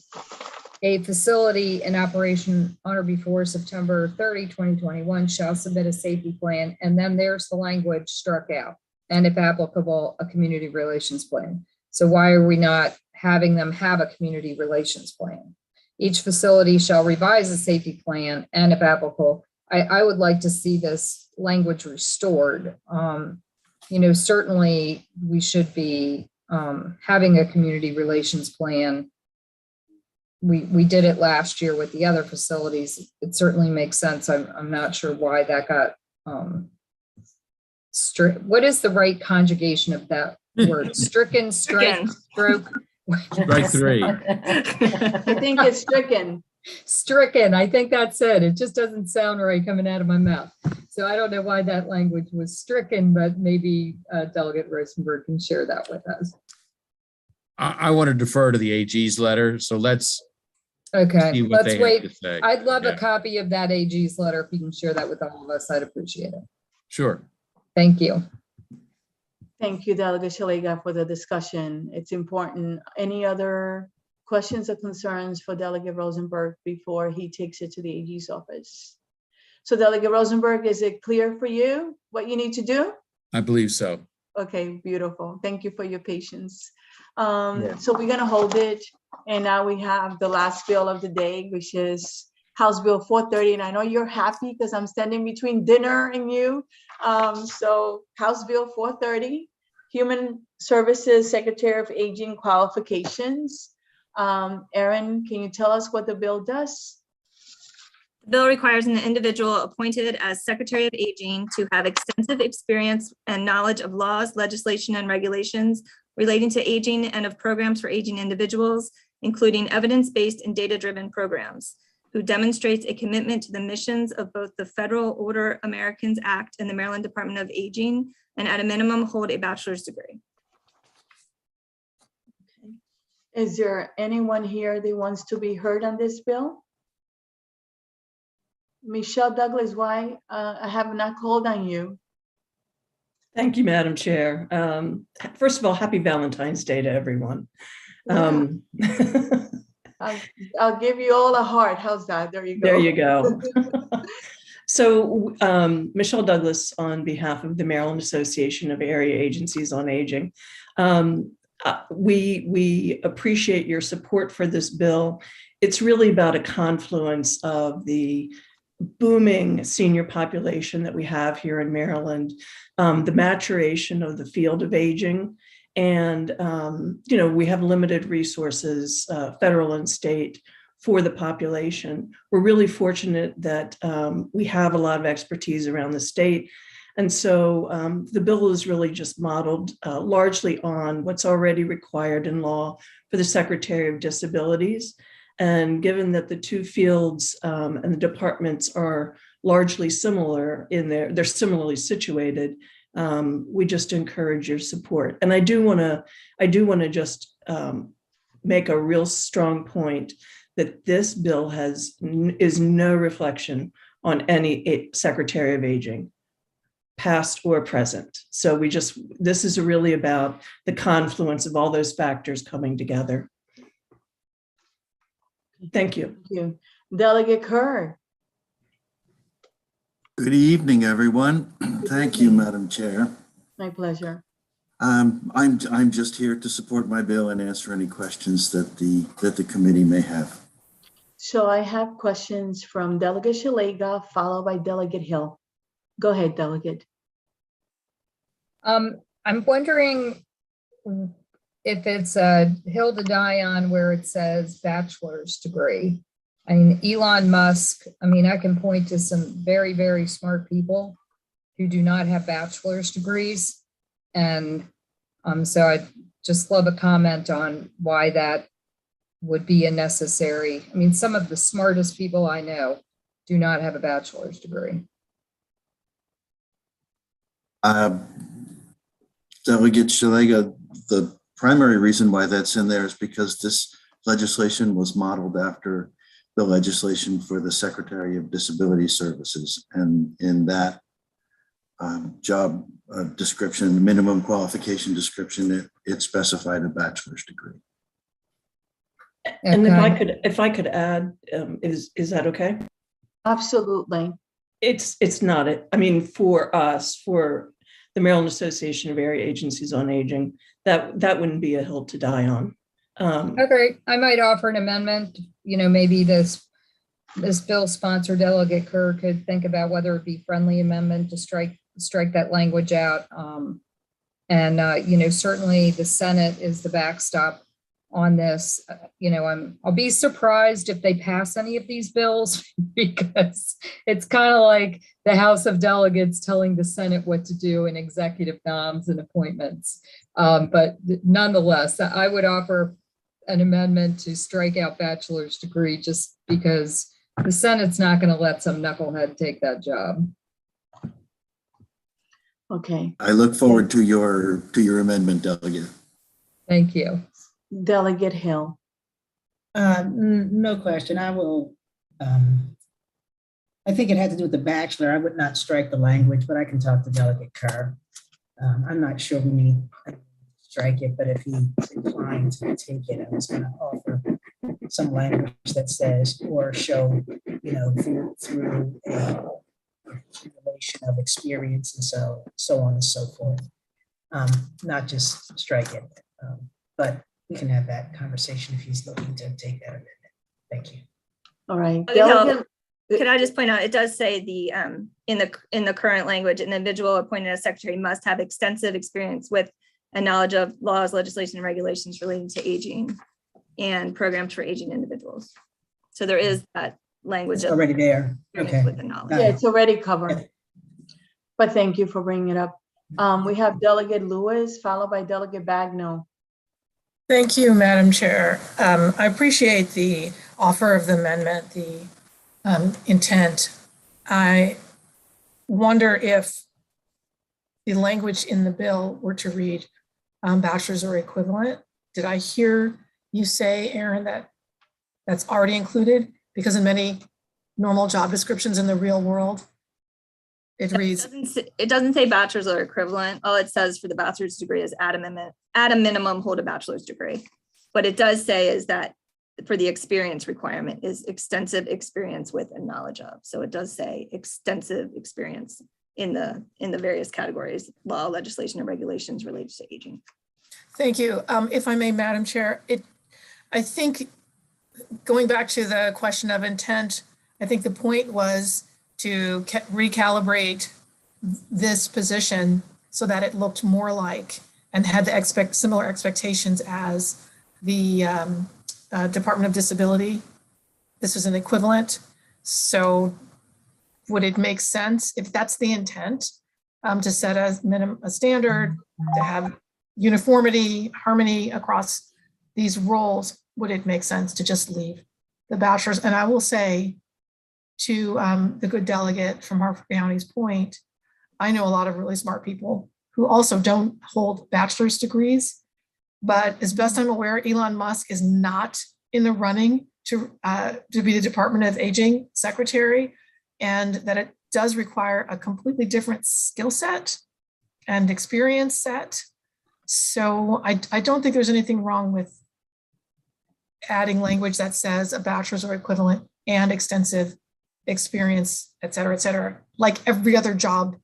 G: a facility in operation on or before September 30, 2021 shall submit a safety plan, and then there's the language struck out, and if applicable, a community relations plan. So why are we not having them have a community relations plan? Each facility shall revise a safety plan, and if applicable, I would like to see this language restored. Certainly we should be having a community relations plan. We did it last year with the other facilities. It certainly makes sense. I'm not sure why that got what is the right conjugation of that word? Stricken, strike, stroke.
Q: Strike 3.
B: I think it's stricken.
G: Stricken. I think that's it. It just doesn't sound right coming out of my mouth. So I don't know why that language was stricken, but maybe Delegate Rosenberg can share that with us.
Q: I want to defer to the AG's letter, so let's
G: Okay,
Q: see what
G: let's
Q: they have
G: wait.
Q: to say.
G: I'd love
Q: Yeah.
G: a copy of that AG's letter. If you can share that with all of us, I'd appreciate it.
Q: Sure.
G: Thank you.
B: Thank you, Delegate Shalega, for the discussion. It's important. Any other questions or concerns for Delegate Rosenberg before he takes it to the AG's office? So Delegate Rosenberg, is it clear for you what you need to do?
Q: I believe so.
B: Okay, beautiful. Thank you for your patience. So we're gonna hold it. And now we have the last bill of the day, which is House Bill 430. And I know you're happy because I'm standing between dinner and you. So House Bill 430, Human Services Secretary of Aging Qualifications. Erin, can you tell us what the bill does?
C: The bill requires an individual appointed as Secretary of Aging to have extensive experience and knowledge of laws, legislation, and regulations relating to aging and of programs for aging individuals, including evidence-based and data-driven programs, who demonstrates a commitment to the missions of both the Federal Older Americans Act and the Maryland Department of Aging, and at a minimum hold a bachelor's degree.
B: Is there anyone here that wants to be heard on this bill? Michelle Douglas, why I have not called on you?
R: Thank you, Madam Chair. First of all, happy Valentine's Day to everyone.
B: I'll give you all a heart. How's that? There you go.
R: There you go. So Michelle Douglas on behalf of the Maryland Association of Area Agencies on Aging. We appreciate your support for this bill. It's really about a confluence of the booming senior population that we have here in Maryland, the maturation of the field of aging, and we have limited resources, federal and state, for the population. We're really fortunate that we have a lot of expertise around the state. And so the bill is really just modeled largely on what's already required in law for the Secretary of Disabilities. And given that the two fields and the departments are largely similar they're similarly situated, we just encourage your support. And I do want to just make a real strong point that this bill is no reflection on any Secretary of Aging, past or present. So this is really about the confluence of all those factors coming together. Thank you.
B: Thank you. Delegate Kerr.
S: Good evening, everyone. Thank you, Madam Chair.
B: My pleasure.
S: I'm just here to support my bill and answer any questions that the committee may have.
B: So I have questions from Delegate Shalega, followed by Delegate Hill. Go ahead, Delegate.
G: I'm wondering if it's a hill to die on where it says bachelor's degree. I mean, Elon Musk, I can point to some very, very smart people who do not have bachelor's degrees. And so I'd just love a comment on why that would be a necessary. Some of the smartest people I know do not have a bachelor's degree.
S: Delegate Shalega, the primary reason why that's in there is because this legislation was modeled after the legislation for the Secretary of Disability Services. And in that job description, minimum qualification description, it specified a bachelor's degree.
R: And if I could add, is that okay?
B: Absolutely.
R: It's not for us, for the Maryland Association of Area Agencies on Aging, that wouldn't be a hill to die on.
G: Okay, I might offer an amendment. Maybe this bill sponsor Delegate Kerr could think about whether it be friendly amendment to strike that language out. Certainly the Senate is the backstop on this. I'll be surprised if they pass any of these bills, because it's kind of like the House of Delegates telling the Senate what to do in executive noms and appointments. But nonetheless, I would offer an amendment to strike out bachelor's degree, just because the Senate's not going to let some knucklehead take that job.
B: Okay.
S: I look forward to your amendment, Delegate.
G: Thank you.
B: Delegate Hill.
K: No question. I will. I think it had to do with the bachelor. I would not strike the language, but I can talk to Delegate Kerr. I'm not sure we need to strike it, but if he's inclined to take it, I was going to offer some language that says, or show, through a accumulation of experience and so on and so forth. Not just strike it, but we can have that conversation if he's looking to take that amendment. Thank you.
B: All right.
C: Could I just point out, it does say in the current language, an individual appointed as secretary must have extensive experience with a knowledge of laws, legislation, and regulations relating to aging and programs for aging individuals. So there is that language
K: It's already there. Okay.
C: with the knowledge.
B: Yeah, it's already covered. But thank you for bringing it up. We have Delegate Lewis, followed by Delegate Bagno.
N: Thank you, Madam Chair. I appreciate the offer of the amendment. The intent, I wonder if the language in the bill were to read bachelor's or equivalent. Did I hear you say, Aaron, that that's already included? Because in many normal job descriptions in the real world, it reads.
C: It doesn't say bachelor's or equivalent. All it says for the bachelor's degree is at a minimum hold a bachelor's degree. What it does say is that for the experience requirement is extensive experience with and knowledge of. So it does say extensive experience in the various categories, law, legislation, and regulations related to aging.
N: Thank you. If I may, Madam Chair, I think going back to the question of intent, I think the point was to recalibrate this position so that it looked more like and had the similar expectations as the Department of Disability. This is an equivalent. So would it make sense, if that's the intent, to set a standard, to have uniformity, harmony across these roles? Would it make sense to just leave the bachelor's? And I will say to the good delegate from Harford County's point, I know a lot of really smart people who also don't hold bachelor's degrees, but as best I'm aware, Elon Musk is not in the running to be the Department of Aging secretary, and that it does require a completely different skill set and experience set. So I don't think there's anything wrong with adding language that says a bachelor's or equivalent and extensive experience, et cetera, like every other job,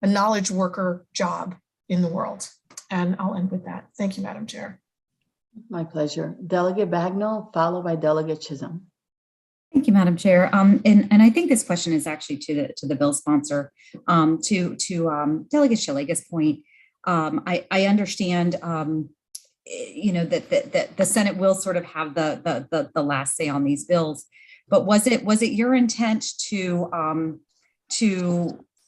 N: a knowledge worker job in the world. And I'll end with that. Thank you, Madam Chair.
B: My pleasure. Delegate Bagnall, followed by Delegate Chisholm.
P: Thank you, Madam Chair. And I think this question is actually to the bill sponsor, to Delegate Shillega's point. I understand, that the Senate will sort of have the last say on these bills, but was it your intent to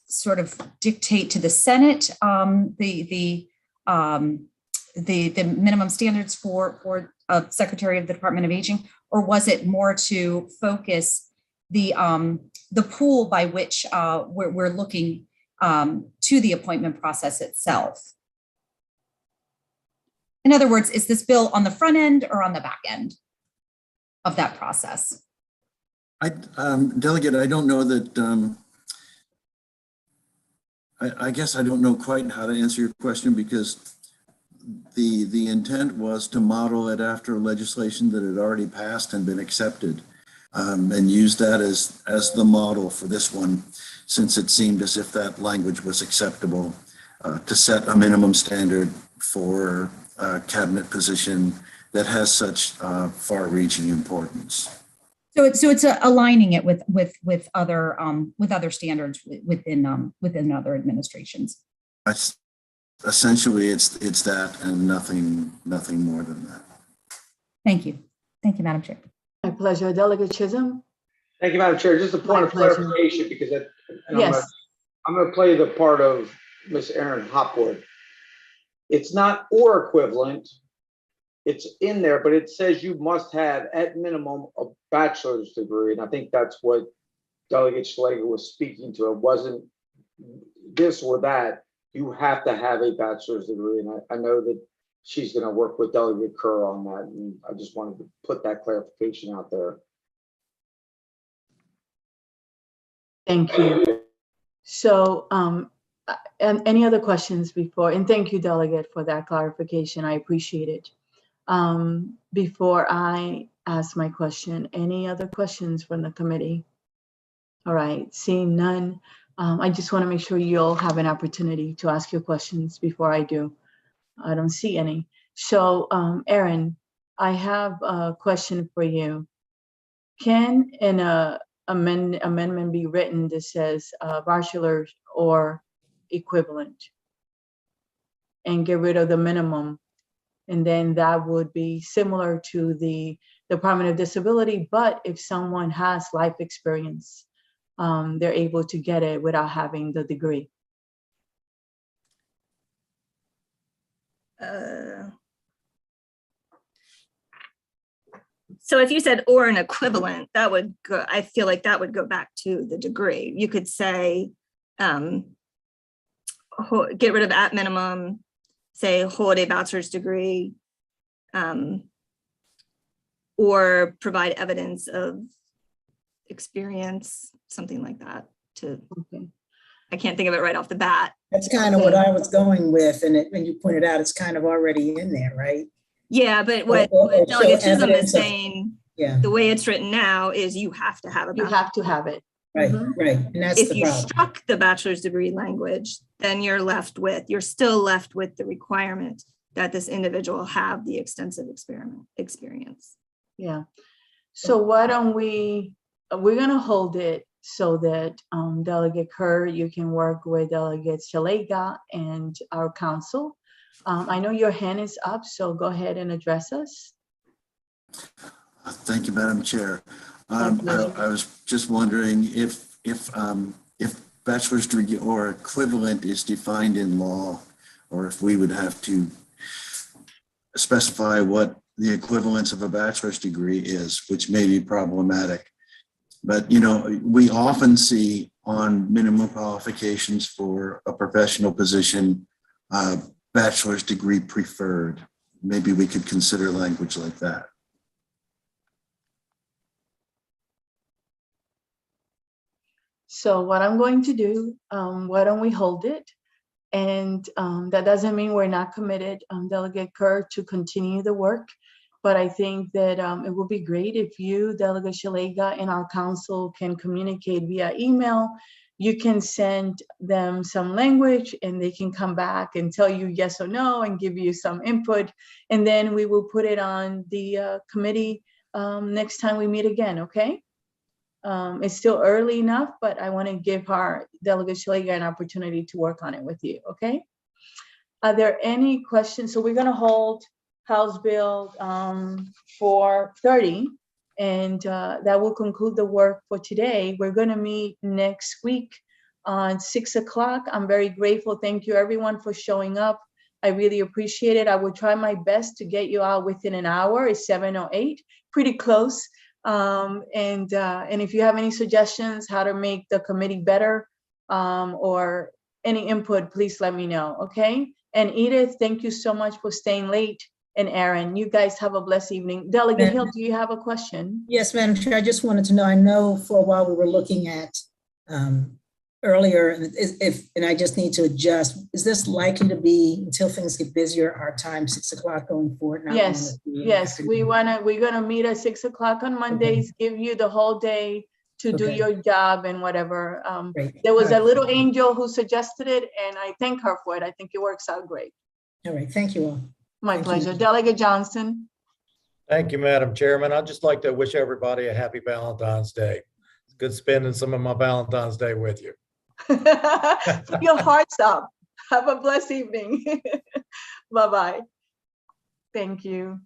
P: sort of dictate to the Senate the minimum standards for a Secretary of the Department of Aging, or was it more to focus the pool by which we're looking to the appointment process itself? In other words, is this bill on the front end or on the back end of that process?
S: Delegate, I don't know that, I guess I don't know quite how to answer your question, because the intent was to model it after legislation that had already passed and been accepted, and use that as the model for this one, since it seemed as if that language was acceptable, to set a minimum standard for a cabinet position that has such far-reaching importance.
P: So it's aligning it with other standards within other administrations.
S: Essentially, it's that and nothing more than that.
P: Thank you, Madam Chair.
B: My pleasure. Delegate Chisholm.
L: Thank you, Madam Chair. Just a point of clarification, because
B: Yes.
L: I'm going to play the part of Miss Erin Hopwood. It's not or equivalent. It's in there, but it says you must have at minimum a bachelor's degree. And I think that's what Delegate Schlegel was speaking to. It wasn't this or that. You have to have a bachelor's degree. And I know that she's going to work with Delegate Kerr on that. And I just wanted to put that clarification out there.
B: Thank you. So, and any other questions before? And thank you, Delegate, for that clarification. I appreciate it. Before I ask my question, any other questions from the committee? All right, seeing none, I just want to make sure you all have an opportunity to ask your questions before I do. I don't see any. So, Erin, I have a question for you. Can an amendment be written that says bachelor's or equivalent and get rid of the minimum? And then that would be similar to the Department of Disability, but if someone has life experience, they're able to get it without having the degree.
C: So if you said or an equivalent, that would go, I feel like that would go back to the degree. You could say, get rid of at minimum, say hold a bachelor's degree, or provide evidence of experience, something like that to, I can't think of it right off the bat.
K: That's kind of what I was going with, and when you pointed out, it's kind of already in there, right?
C: Yeah, but what
K: Or
C: Delegate
K: show
C: Chisholm is
K: evidence of-
C: saying,
K: Yeah,
C: the way it's written now is you have to have a
B: You have to have it.
K: right, right, and that's
C: If
K: the
C: you
K: problem.
C: struck the bachelor's degree language, then you're still left with the requirement that this individual have the extensive experience.
B: Yeah. So why don't we're gonna hold it so that Delegate Kerr, you can work with Delegate Shalega and our council. I know your hand is up, so go ahead and address us.
S: Thank you, Madam Chair.
B: My pleasure.
S: I was just wondering if bachelor's degree or equivalent is defined in law, or if we would have to specify what the equivalence of a bachelor's degree is, which may be problematic. But, you know, we often see on minimum qualifications for a professional position, bachelor's degree preferred. Maybe we could consider language like that.
B: So what I'm going to do, why don't we hold it? And that doesn't mean we're not committed, Delegate Kerr, to continue the work. But I think that it would be great if you, Delegate Shalega, and our council can communicate via email. You can send them some language and they can come back and tell you yes or no and give you some input. And then we will put it on the committee next time we meet again, okay? It's still early enough, but I want to give our Delegate Shalega an opportunity to work on it with you, okay? Are there any questions? So we're going to hold House Bill 430, and that will conclude the work for today. We're going to meet next week on 6 o'clock. I'm very grateful. Thank you, everyone, for showing up. I really appreciate it. I will try my best to get you out within an hour. It's 7:08, pretty close. And if you have any suggestions how to make the committee better or any input, please let me know, okay? And Edith, thank you so much for staying late. And Aaron, you guys have a blessed evening. Delegate Hill, do you have a question?
K: Yes, Madam Chair, I just wanted to know, I know for a while we were looking at earlier, and I just need to adjust, is this likely to be, until things get busier, our time, 6 o'clock going forward? Not
B: Yes, yes, we're gonna meet at 6 o'clock on Mondays, give you the whole day to do
K: Okay.
B: your job and whatever.
K: Great.
B: There was
K: All
B: a
K: right.
B: little angel who suggested it, and I thank her for it. I think it works out great.
K: All right, thank you all.
B: My
K: Thank you.
B: pleasure. Delegate Johnson.
M: Thank you, Madam Chairman. I'd just like to wish everybody a happy Valentine's Day. It's good spending some of my Valentine's Day with you.
B: Put your hearts up. Have a blessed evening. Bye-bye. Thank you.